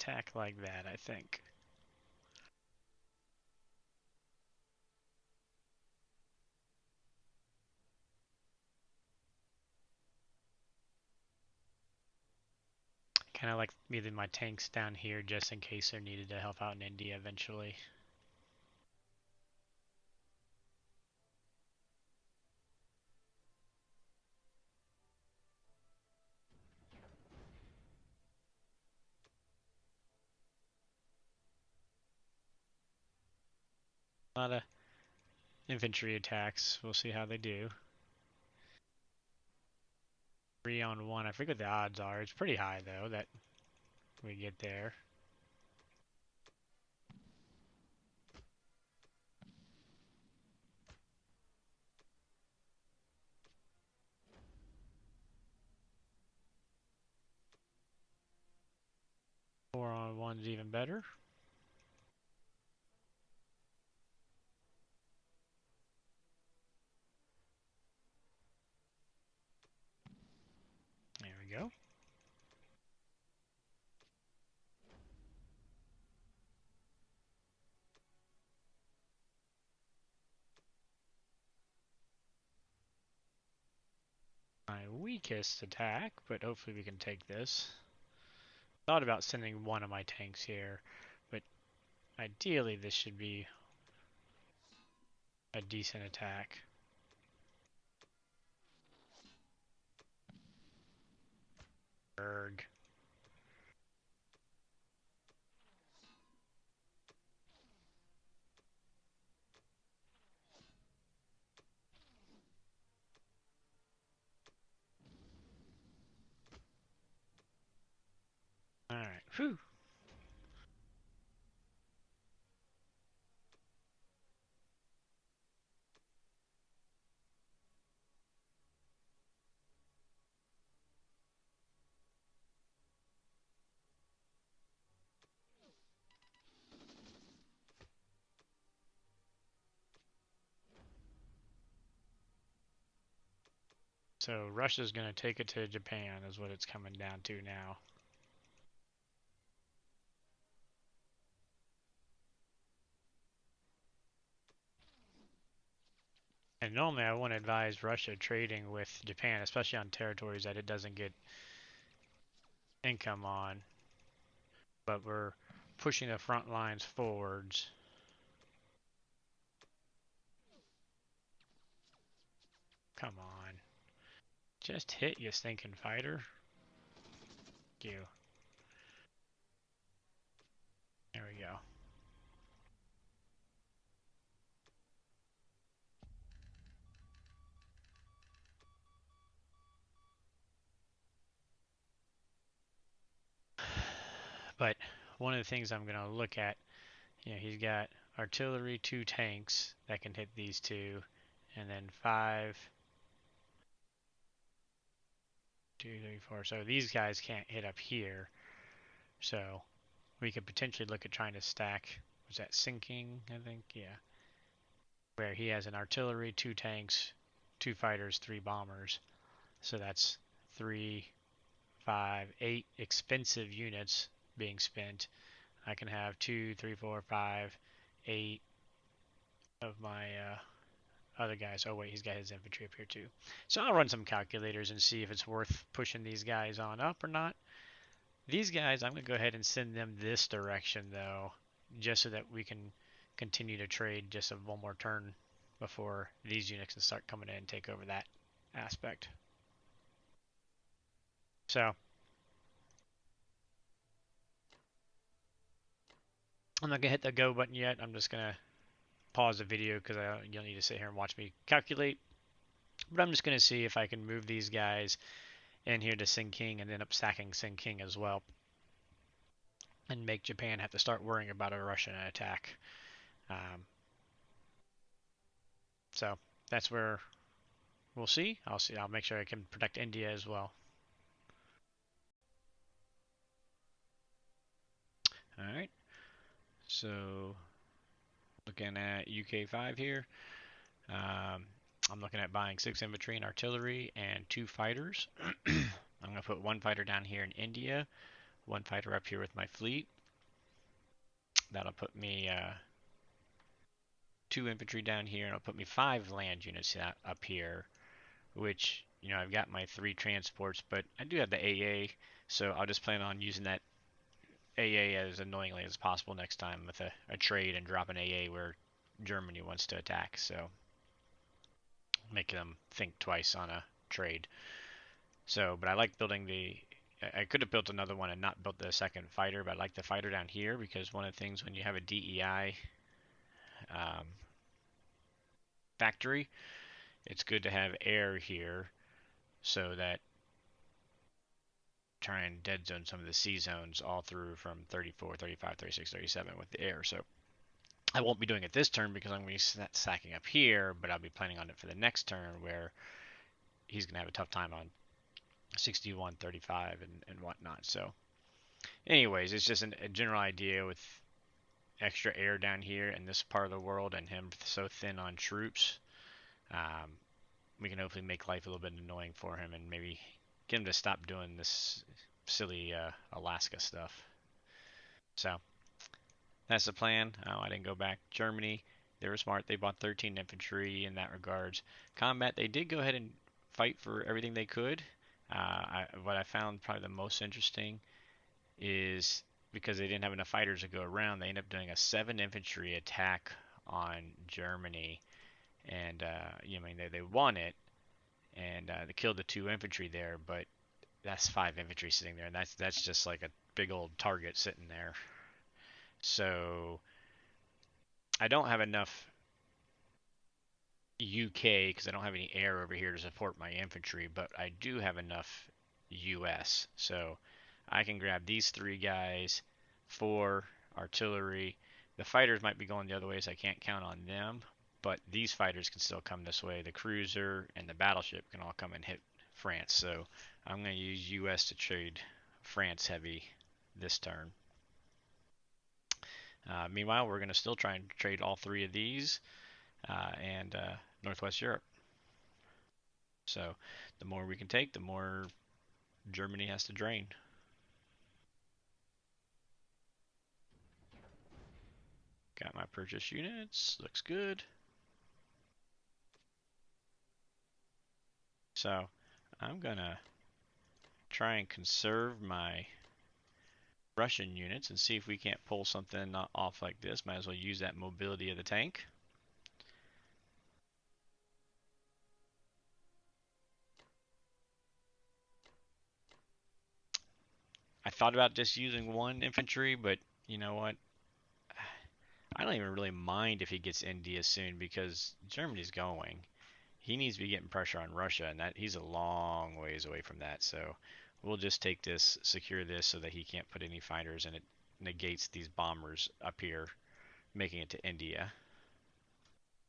attack like that, I think. Kind of like leaving my tanks down here just in case they're needed to help out in India eventually. A lot of infantry attacks. We'll see how they do. 3 on 1. I forget what the odds are. It's pretty high though that we get there. Four on one's even better. go. My weakest attack, but hopefully we can take this. Thought about sending one of my tanks here, but ideally this should be a decent attack. Berg. Alright, whew. So Russia's going to take it to Japan is what it's coming down to now. And normally I wouldn't advise Russia trading with Japan, especially on territories that it doesn't get income on. But we're pushing the front lines forwards. Come on. Just hit, you stinking fighter. Thank you. There we go. But one of the things I'm going to look at, he's got artillery, 2 tanks that can hit these two, and then 5, 2, 3, 4. So these guys can't hit up here. So we could potentially look at trying to stack, was that sinking, I think? Yeah. Where he has an artillery, 2 tanks, 2 fighters, 3 bombers. So that's 3, 5, 8 expensive units being spent. I can have 2, 3, 4, 5, 8 of my other guys. Oh wait, he's got his infantry up here too. So I'll run some calculators and see if it's worth pushing these guys on up or not. These guys, I'm going to go ahead and send them this direction though, just so that we can continue to trade just one more turn before these units can start coming in and take over that aspect. So I'm not going to hit the go button yet. I'm just going to pause the video because you'll need to sit here and watch me calculate. But I'm just going to see if I can move these guys in here to Sing King and end up sacking Sing King as well. And make Japan have to start worrying about a Russian attack. So that's where we'll see. I'll make sure I can protect India as well. All right. So looking at UK5 here. I'm looking at buying 6 infantry and artillery and 2 fighters. I'm going to put 1 fighter down here in India, 1 fighter up here with my fleet. That'll put me 2 infantry down here, and it'll put me 5 land units up here, which, I've got my 3 transports, but I do have the AA, so I'll just plan on using that AA as annoyingly as possible next time with a trade and drop an AA where Germany wants to attack, so make them think twice on a trade. So, but I like building I could have built another one and not built the second fighter, but I like the fighter down here because one of the things when you have a DEI factory, it's good to have air here so that try and dead zone some of the C zones all through from 34, 35, 36, 37 with the air. So I won't be doing it this turn because I'm going to be sacking up here, but I'll be planning on it for the next turn where he's going to have a tough time on 61, 35, and whatnot. So anyways, it's just a general idea with extra air down here in this part of the world and him so thin on troops. We can hopefully make life a little bit annoying for him and maybe get him to stop doing this silly Alaska stuff. So that's the plan. Oh, I didn't go back. Germany, they were smart. They bought 13 infantry in that regards. Combat, they did go ahead and fight for everything they could. What I found probably the most interesting is because they didn't have enough fighters to go around, they ended up doing a 7 infantry attack on Germany, and I mean they won it, and they killed the 2 infantry there, but that's 5 infantry sitting there, and that's just like a big old target sitting there. So I don't have enough UK because I don't have any air over here to support my infantry, but I do have enough US. So I can grab these 3 guys, 4 artillery. The fighters might be going the other way, so I can't count on them. But these fighters can still come this way. The cruiser and the battleship can all come and hit France. So I'm going to use US to trade France heavy this turn. Meanwhile, we're going to still try and trade all 3 of these and Northwest Europe. So the more we can take, the more Germany has to drain. Got my purchase units. Looks good. So I'm going to try and conserve my Russian units and see if we can't pull something off like this. Might as well use that mobility of the tank. I thought about just using 1 infantry, but you know what? I don't even really mind if he gets India soon because Germany's going. He needs to be getting pressure on Russia, and that he's a long ways away from that. So we'll just take this, secure this, so that he can't put any fighters, and it negates these bombers up here, making it to India.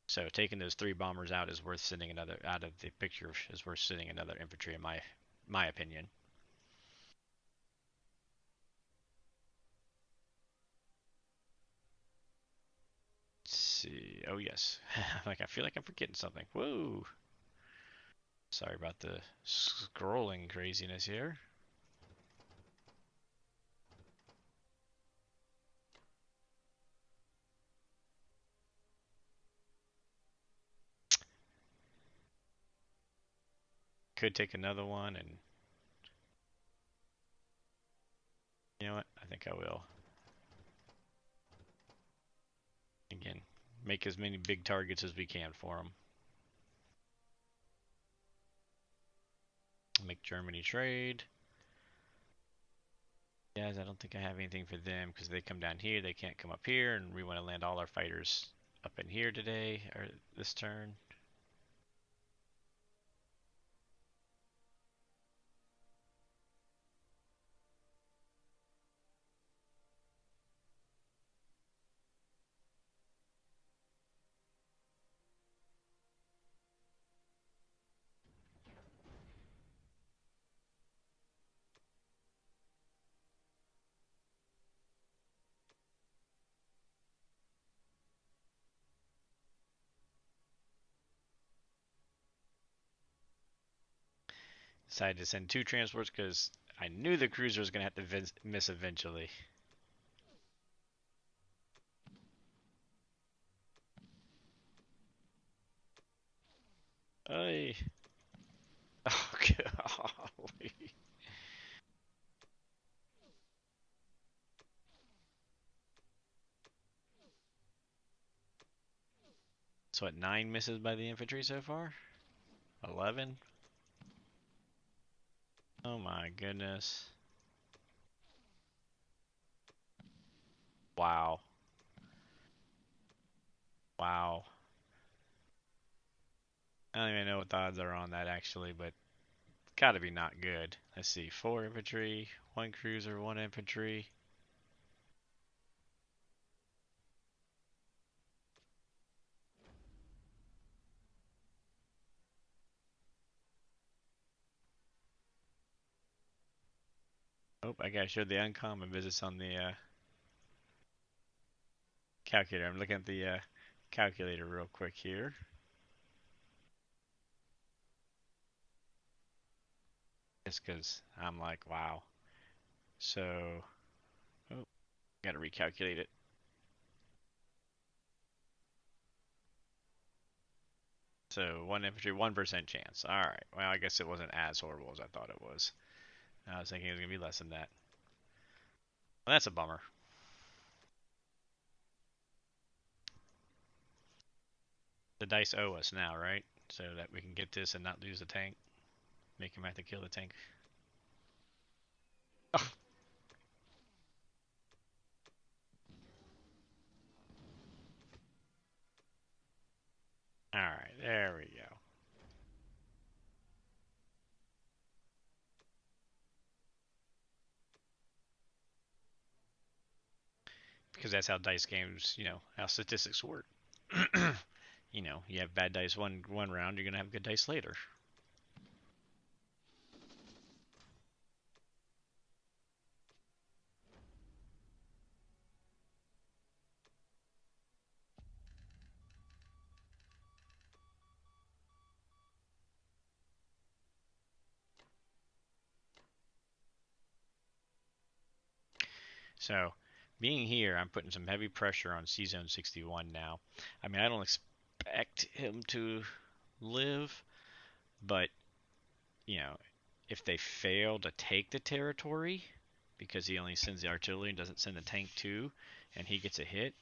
So taking those 3 bombers out is worth sending another out of the picture is worth sending another infantry in my opinion. Let's see. Oh yes, like I feel like I'm forgetting something. Whoa. Sorry about the scrolling craziness here. Could take another one, and you know what? I think I will. Again, make as many big targets as we can for them. Make Germany trade. Yes, I don't think I have anything for them because they come down here. They can't come up here, and we want to land all our fighters up in here today or this turn. Decided to send 2 transports because I knew the cruiser was going to have to miss eventually. Hey. Oh, golly. So what, 9 misses by the infantry so far? 11? Oh my goodness. Wow. Wow. I don't even know what the odds are on that actually, but gotta be not good. Let's see, 4 infantry, 1 cruiser, 1 infantry. Oh, I gotta show the uncommon visits on the calculator. I'm looking at the calculator real quick here. this because I'm like, wow. So, oh, gotta recalculate it. So one infantry, 1% chance. All right. Well, I guess it wasn't as horrible as I thought it was. I was thinking it was gonna be less than that. Well, that's a bummer. The dice owe us now, right? So that we can get this and not lose the tank. Make him have to kill the tank. Oh, all right, there we go. Because that's how dice games, how statistics work. You have bad dice one round, you're gonna have good dice later. So, being here, I'm putting some heavy pressure on C Zone 61 now. I mean, I don't expect him to live, but you know, if they fail to take the territory because he only sends the artillery and doesn't send the tank too, and he gets a hit,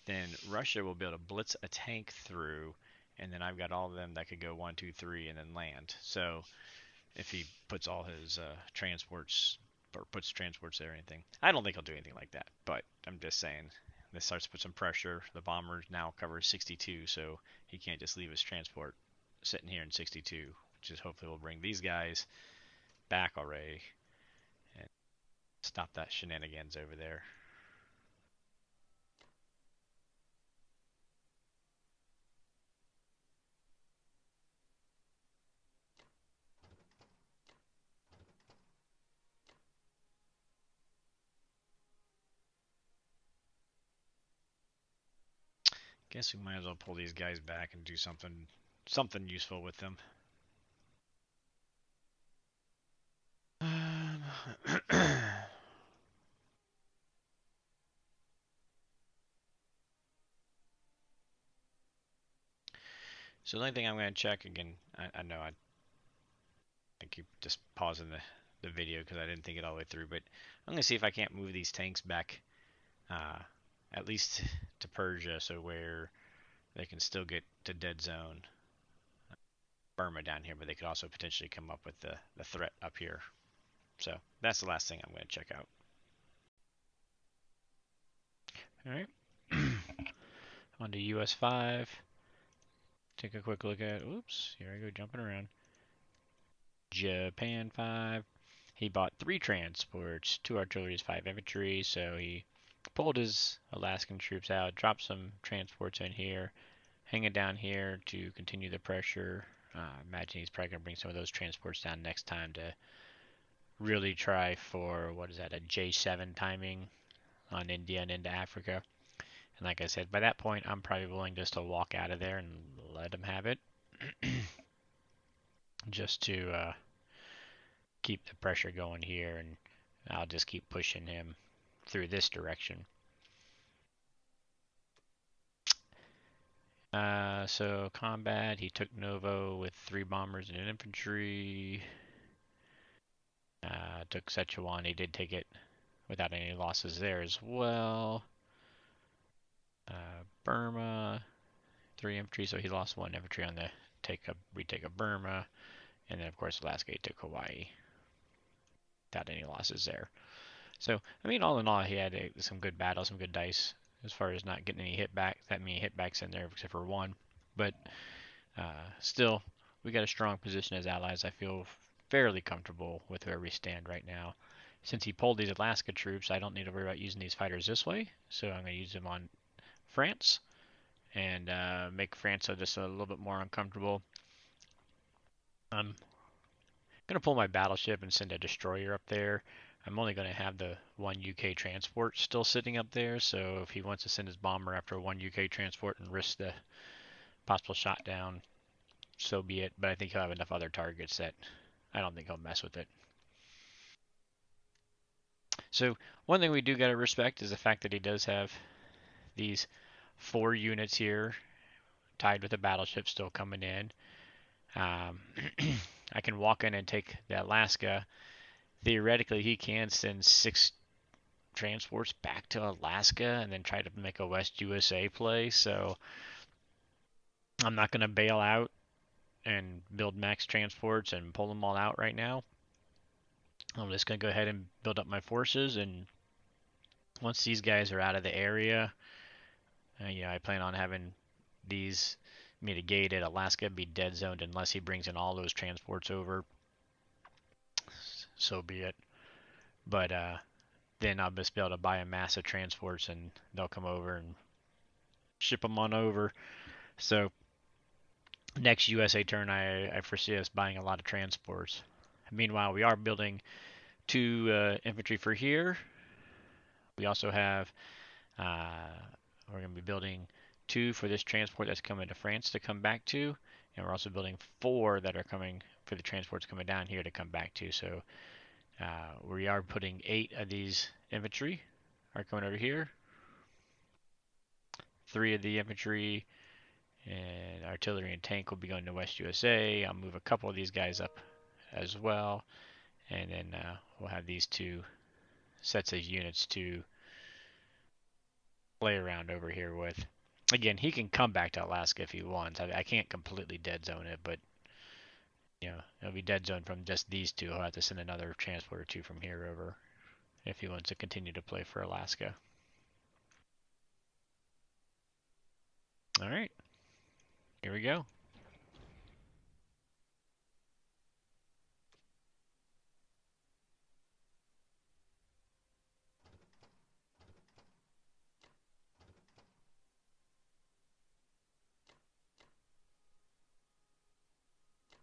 then Russia will be able to blitz a tank through, and then I've got all of them that could go 1, 2, 3 and then land. So if he puts all his transports or puts transports there or anything, I don't think he'll do anything like that. But I'm just saying this starts to put some pressure. The bomber now covers 62, so he can't just leave his transport sitting here in 62, which is hopefully will bring these guys back already and stop that shenanigans over there. Guess we might as well pull these guys back and do something useful with them. So the only thing I'm going to check again, I know I keep just pausing the video because I didn't think it all the way through, but I'm going to see if I can't move these tanks back uh, at least to Persia, so where they can still get to dead zone Burma down here, but they could also potentially come up with the threat up here. So that's the last thing I'm going to check out. All right. On to US 5. Take a quick look at, oops, here I go jumping around. Japan 5. He bought 3 transports, 2 artilleries, 5 infantry, so he pulled his Alaskan troops out, dropped some transports in here, hang it down here to continue the pressure. Imagine he's probably going to bring some of those transports down next time to really try for, what is that, a J7 timing on India and into Africa. And like I said, by that point, I'm probably willing just to walk out of there and let him have it. Just to keep the pressure going here, and I'll just keep pushing him through this direction. So combat, he took Novo with 3 bombers and an infantry. Took Sichuan, he did take it without any losses there as well. Burma, 3 infantry, so he lost 1 infantry on the retake of Burma. And then of course Alaska, he took Hawaii without any losses there. So, I mean, all in all, he had some good battles, some good dice, as far as not getting any that many hitbacks in there, except for 1. But still, we got a strong position as allies. I feel fairly comfortable with where we stand right now. Since he pulled these Alaska troops, I don't need to worry about using these fighters this way, so I'm going to use them on France and make France just a little bit more uncomfortable. I'm going to pull my battleship and send a destroyer up there. I'm only going to have the 1 UK transport still sitting up there, so if he wants to send his bomber after 1 UK transport and risk the possible shot down, so be it. But I think he'll have enough other targets that I don't think he'll mess with it. So one thing we do gotta respect is the fact that he does have these 4 units here tied with a battleship still coming in. Um, I can walk in and take the Alaska. Theoretically, he can send 6 transports back to Alaska and then try to make a West USA play. So I'm not going to bail out and build max transports and pull them all out right now. I'm just going to go ahead and build up my forces. And once these guys are out of the area, I plan on having these mitigated. Alaska be dead zoned unless he brings in all those transports over. So be it. But then I'll just be able to buy a mass of transports and they'll come over and ship them on over. So next USA turn, I foresee us buying a lot of transports. Meanwhile, we are building 2 infantry for here. We also have, we're going to be building 2 for this transport that's coming to France to come back to. And we're also building 4 that are coming for the transports coming down here to come back to. So we are putting 8 of these infantry are coming over here. 3 of the infantry and artillery and tank will be going to West USA. I'll move a couple of these guys up as well. And then we'll have these 2 sets of units to play around over here with. Again, he can come back to Alaska if he wants. I can't completely dead zone it, but it'll be dead zone from just these 2. I'll have to send another transport or 2 from here over if he wants to continue to play for Alaska. All right, here we go.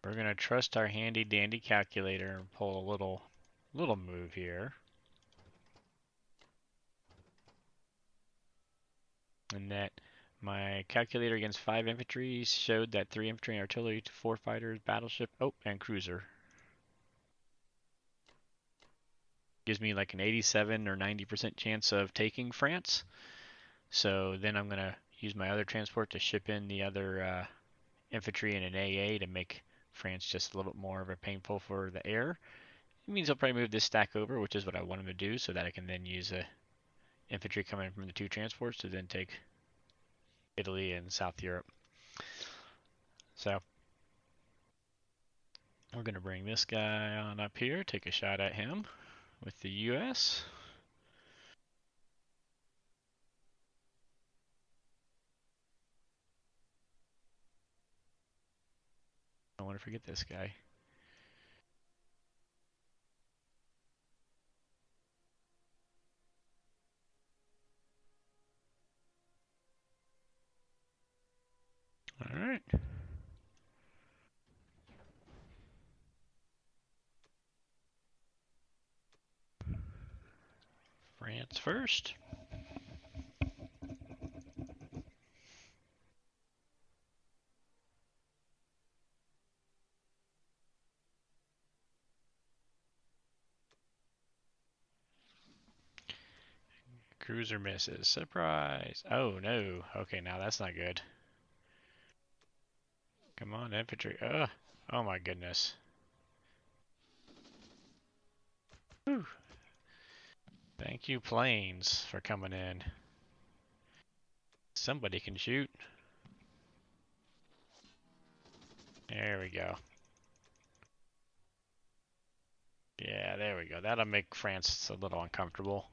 We're gonna trust our handy dandy calculator and pull a little move here. And that my calculator against 5 infantry showed that 3 infantry and artillery, 4 fighters, battleship, and cruiser. Gives me like an 87 or 90% chance of taking France. So then I'm gonna use my other transport to ship in the other infantry and an AA to make France just a little bit more of a painful for the air. It means I'll probably move this stack over, which is what I want him to do, so that I can then use a infantry coming from the 2 transports to then take Italy and South Europe. So we're going to bring this guy on up here, take a shot at him with the US. I want to forget this guy. All right. France first. Cruiser misses. Surprise. Oh, no. Okay, now that's not good. Come on, infantry. Ugh. Oh, my goodness. Whew. Thank you, planes, for coming in. Somebody can shoot. There we go. Yeah, there we go. That'll make France a little uncomfortable.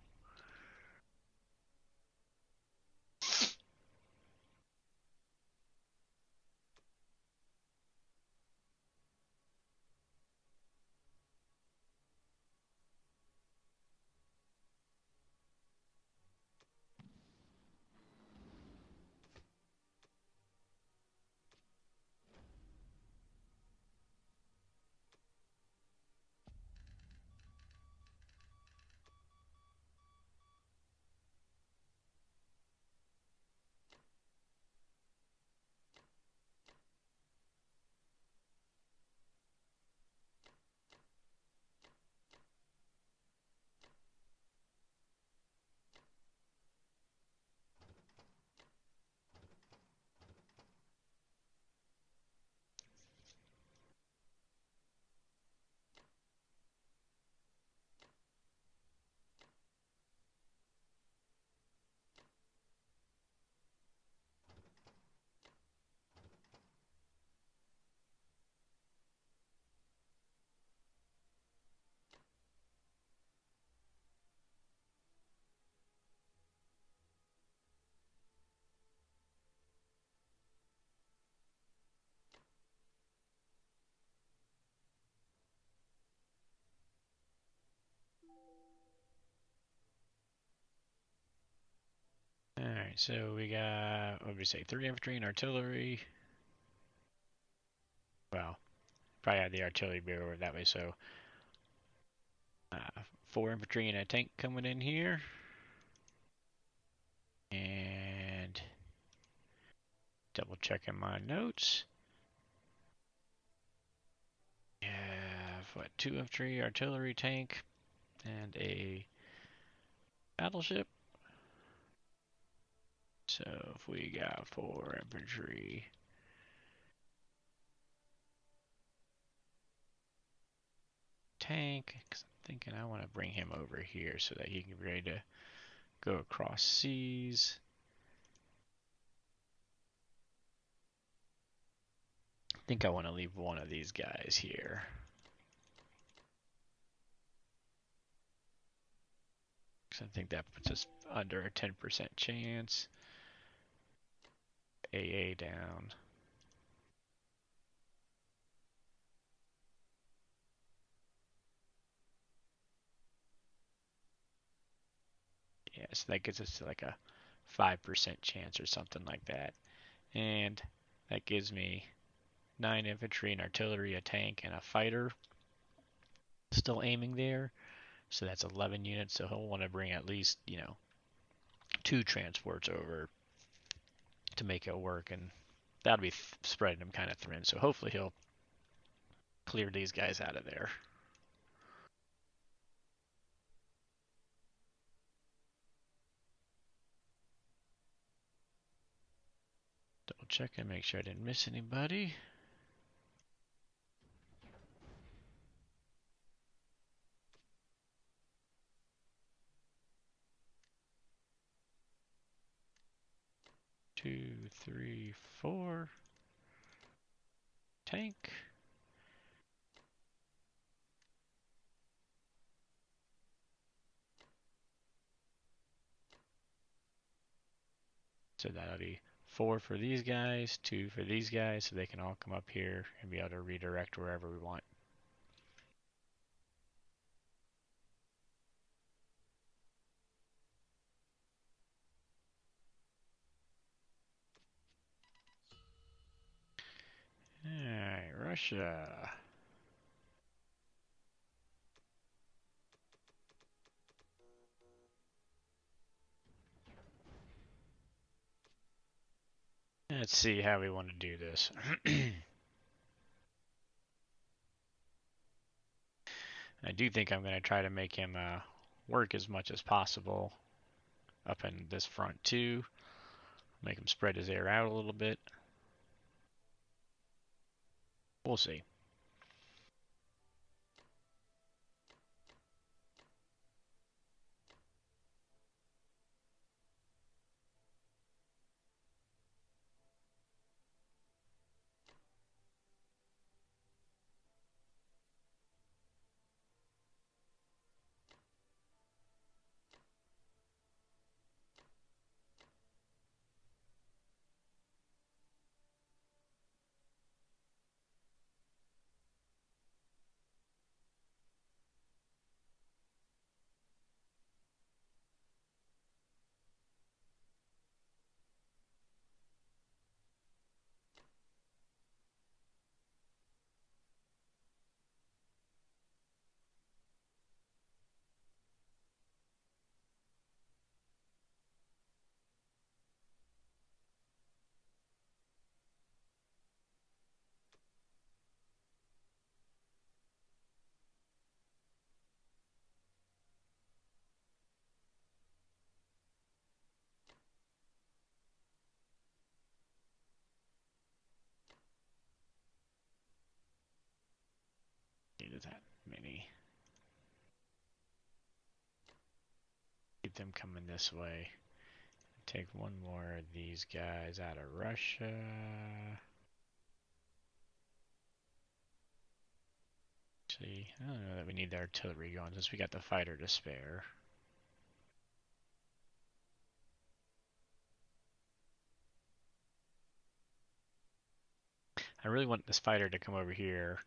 so we got, what did we say, 3 infantry and artillery. Well, probably had the artillery be over that way, so 4 infantry and a tank coming in here. And double checking my notes. We have, what, 2 infantry, artillery, tank, and a battleship. So if we got 4 infantry, tank, because I'm thinking I want to bring him over here so that he can be ready to go across seas. I think I want to leave one of these guys here. Because I think that puts us under a 10% chance. AA down. Yeah, so that gets us to like a 5% chance or something like that. And that gives me 9 infantry and artillery, a tank, and a fighter still aiming there. So that's 11 units. So he'll want to bring at least, 2 transports over to make it work. And that'll be spreading him kind of thin. So hopefully he'll clear these guys out of there. Double check and make sure I didn't miss anybody. Two, three, four. Tank. So that'll be 4 for these guys, 2 for these guys, so they can all come up here and be able to redirect wherever we want. Alright, Russia. Let's see how we want to do this. I do think I'm going to try to make him work as much as possible up in this front too. Make him spread his air out a little bit. We'll see. Needed that many. Keep them coming this way. Take one more of these guys out of Russia. Actually, I don't know that we need the artillery going since we got the fighter to spare. I really want this fighter to come over here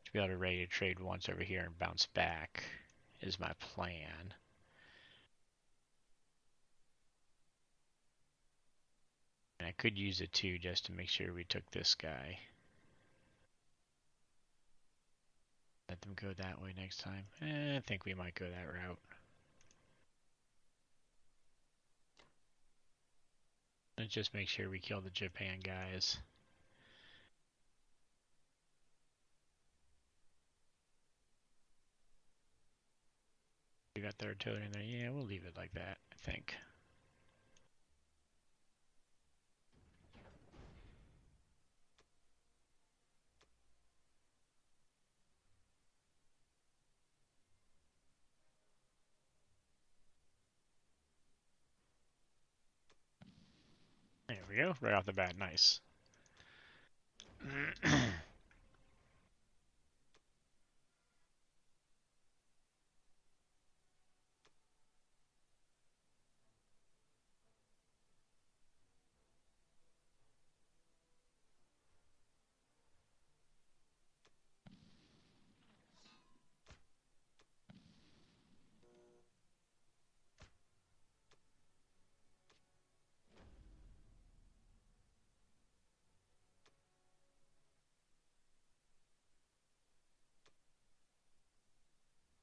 to be able to ready to trade once over here and bounce back is my plan. And I could use it too, just to make sure we took this guy. Let them go that way next time. I think we might go that route. Let's just make sure we kill the Japan guys. We got the artillery in there. Yeah, we'll leave it like that, I think. There we go, right off the bat, nice.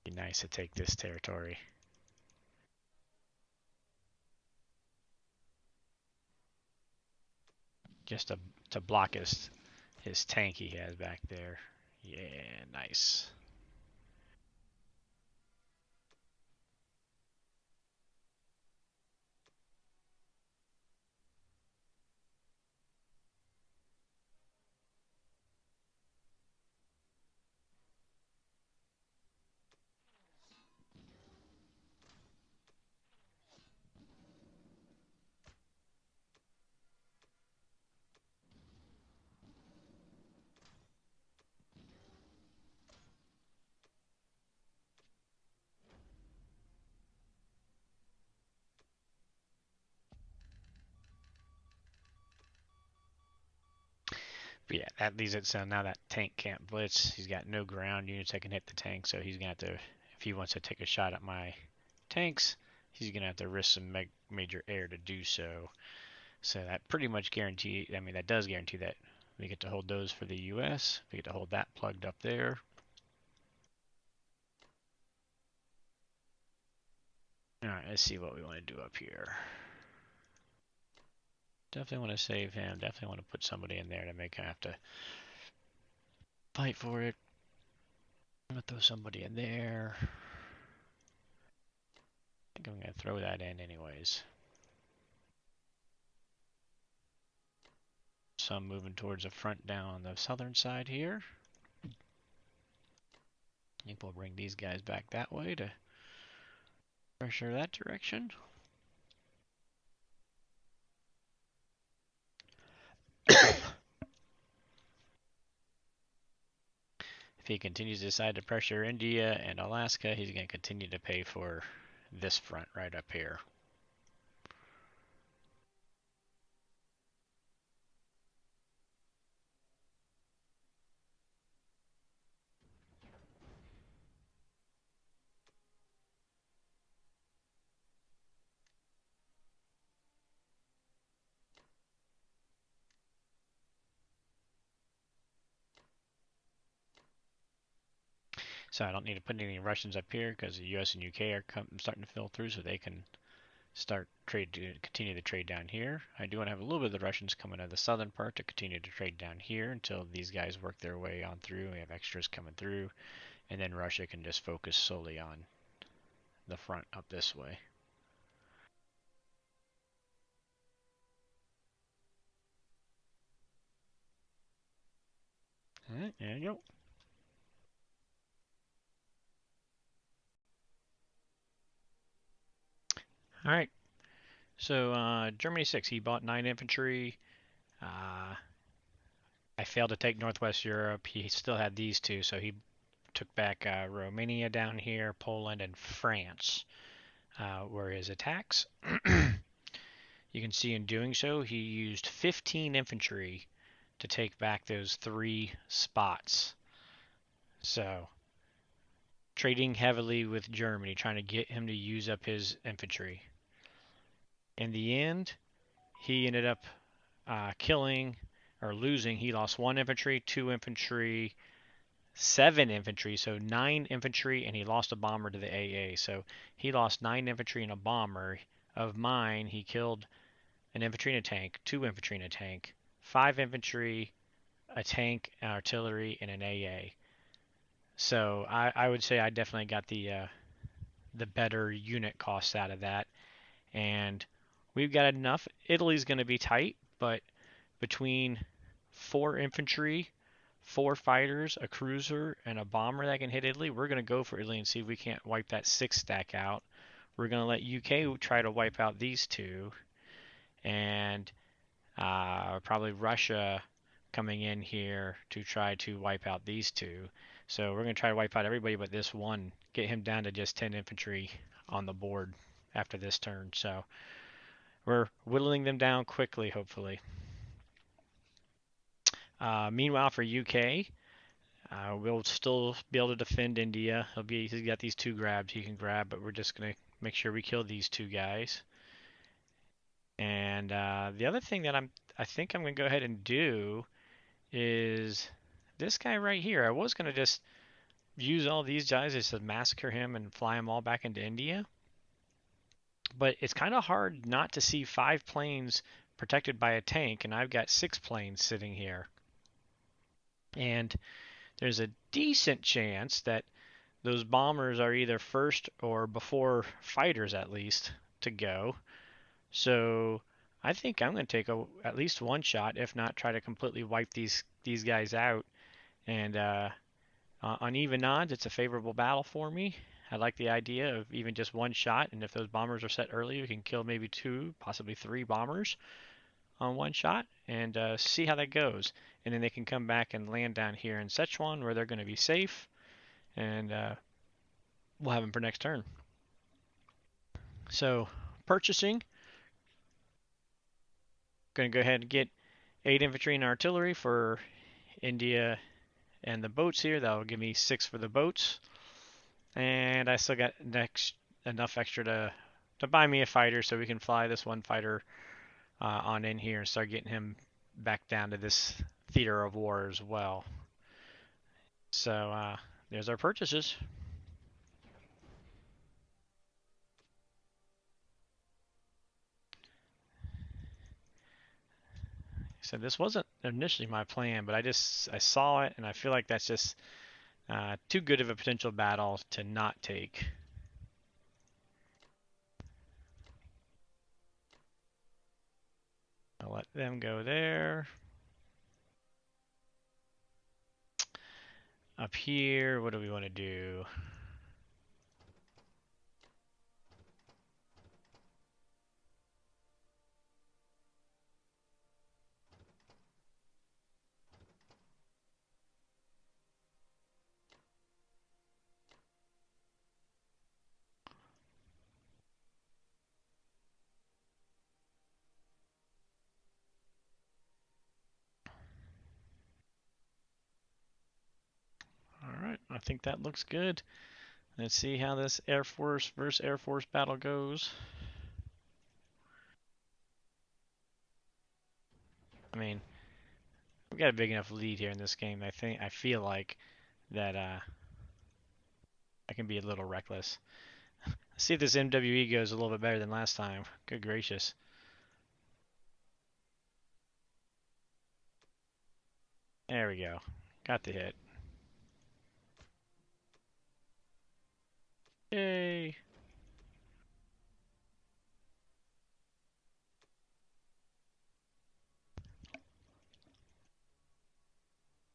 Be nice to take this territory. Just to block his tank he has back there. Yeah, nice. But yeah, that leaves it so now that tank can't blitz. He's got no ground units that can hit the tank, so he's gonna have to, if he wants to take a shot at my tanks, he's gonna have to risk some major air to do so. So that pretty much guarantee. I mean, that does guarantee that we get to hold those for the U.S. We get to hold that plugged up there. All right, let's see what we want to do up here. Definitely want to save him. Definitely want to put somebody in there to make him have to fight for it. I'm gonna throw somebody in there. I think I'm gonna throw that in anyways. Some moving towards the front down on the southern side here. I think we'll bring these guys back that way to pressure that direction. If he continues to decide to pressure India and Alaska, he's going to continue to pay for this front right up here. So I don't need to put any Russians up here because the U.S. and U.K. are starting to fill through, so they can start continue the trade down here. I do want to have a little bit of the Russians coming out of the southern part to continue to trade down here until these guys work their way on through. We have extras coming through, and then Russia can just focus solely on the front up this way. All right, there you go. All right. So Germany 6, he bought 9 infantry. I failed to take Northwest Europe. He still had these two, so he took back Romania down here, Poland, and France were his attacks. You can see in doing so, he used 15 infantry to take back those 3 spots. So, trading heavily with Germany, trying to get him to use up his infantry. In the end, he ended up killing or losing, he lost 1 infantry, 2 infantry, 7 infantry, so 9 infantry, and he lost a bomber to the AA. So he lost 9 infantry and a bomber. Of mine, he killed an infantry and a tank, 2 infantry and a tank, 5 infantry, a tank, an artillery, and an AA. So I would say I definitely got the better unit costs out of that, and we've got enough. Italy's going to be tight, but between 4 infantry, 4 fighters, a cruiser, and a bomber that can hit Italy, we're going to go for Italy and see if we can't wipe that 6 stack out. We're going to let UK try to wipe out these two, and probably Russia coming in here to try to wipe out these two. So we're going to try to wipe out everybody but this one, get him down to just 10 infantry on the board after this turn. So we're whittling them down quickly, hopefully. Meanwhile, for UK, we'll still be able to defend India. He's got these 2 grabs he can grab, but we're just going to make sure we kill these 2 guys. And the other thing that I think I'm going to go ahead and do is this guy right here. I was going to just use all these guys just to massacre him and fly them all back into India. But it's kind of hard not to see 5 planes protected by a tank, and I've got 6 planes sitting here. And there's a decent chance that those bombers are either first or before fighters at least to go. So I think I'm going to take at least one shot, if not try to completely wipe these guys out. And on even odds, it's a favorable battle for me. I like the idea of even just one shot, and if those bombers are set early, we can kill maybe 2, possibly 3 bombers on one shot, and see how that goes. And then they can come back and land down here in Sichuan, where they're going to be safe, and we'll have them for next turn. So purchasing, going to go ahead and get 8 infantry and artillery for India and the boats here. That'll give me 6 for the boats. And I still got enough extra to buy me a fighter, so we can fly this one fighter on in here and start getting him back down to this theater of war as well. So there's our purchases. So this wasn't initially my plan, but I saw it, and I feel like that's just too good of a potential battle to not take. I'll let them go there. Up here, what do we want to do? All right, I think that looks good. Let's see how this Air Force versus Air Force battle goes. I mean, we got a big enough lead here in this game. I feel like that I can be a little reckless. Let's see if this MWE goes a little bit better than last time. Good gracious. There we go. Got the hit. Yay.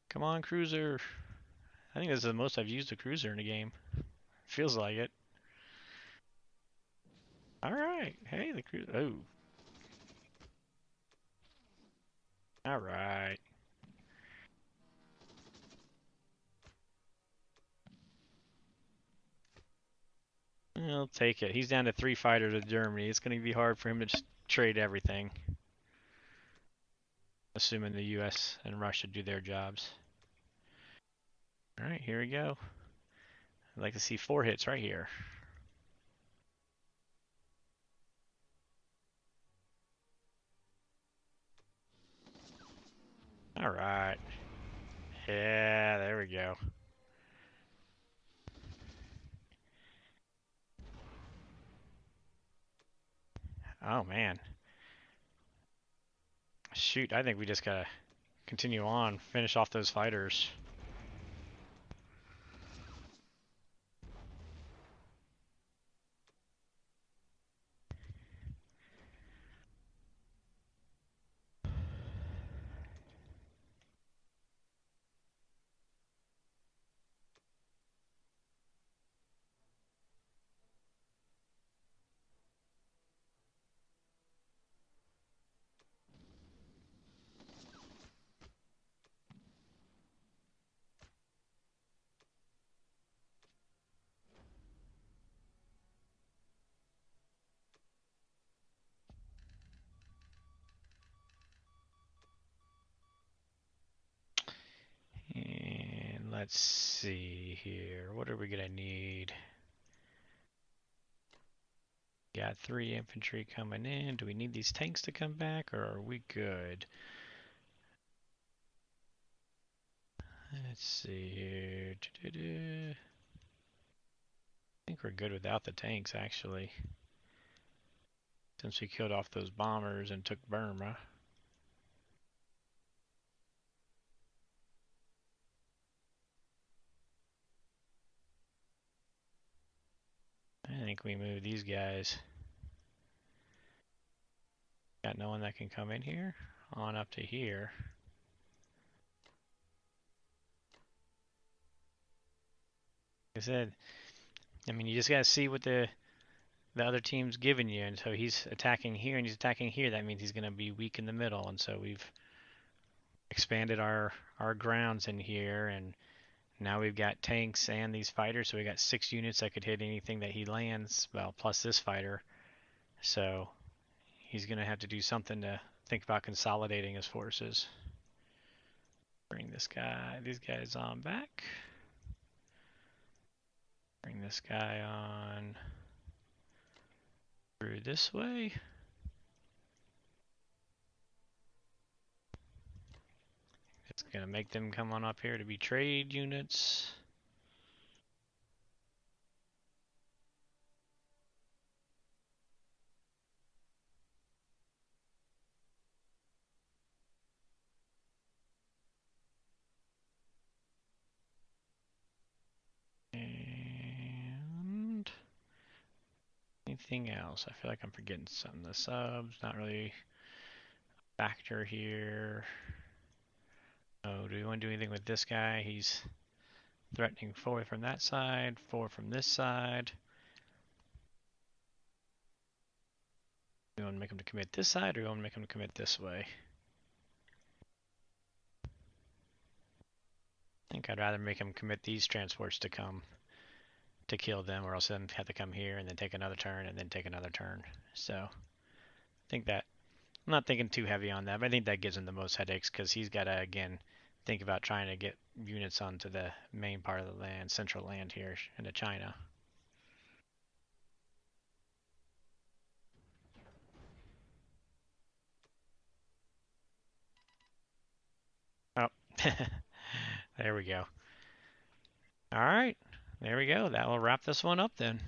Come on, cruiser. I think this is the most I've used a cruiser in a game. Feels like it. All right. Hey, the cruiser. Oh. All right. I'll take it. He's down to 3 fighters with Germany. It's going to be hard for him to just trade everything. Assuming the US and Russia do their jobs. All right, here we go. I'd like to see 4 hits right here. All right. Yeah, there we go. Oh man. Shoot, I think we just gotta continue on, finish off those fighters. And let's see here. What are we gonna need? Got 3 infantry coming in. Do we need these tanks to come back, or are we good? Let's see here. I think we're good without the tanks, actually. Since we killed off those bombers and took Burma. I think we move these guys. Got no one that can come in here. On up to here. Like I said, I mean, you just gotta see what the other team's giving you, and so he's attacking here and he's attacking here. That means he's gonna be weak in the middle, and so we've expanded our grounds in here, and now we've got tanks and these fighters, so we got 6 units that could hit anything that he lands. Well, plus this fighter, so he's gonna have to do something to think about consolidating his forces. Bring these guys on back. Bring this guy on through this way. It's gonna make them come on up here to be trade units. And anything else? I feel like I'm forgetting something. The subs, not really a factor here. Oh, do we want to do anything with this guy? He's threatening 4 from that side, 4 from this side. Do we want to make him to commit this side, or do we want to make him to commit this way? I think I'd rather make him commit these transports to come to kill them, or else then have to come here and then take another turn and then take another turn. So I think that I'm not thinking too heavy on that, but I think that gives him the most headaches because he's got to again think about trying to get units onto the main part of the land, central land here into China. Oh, there we go. All right, there we go. That will wrap this one up then.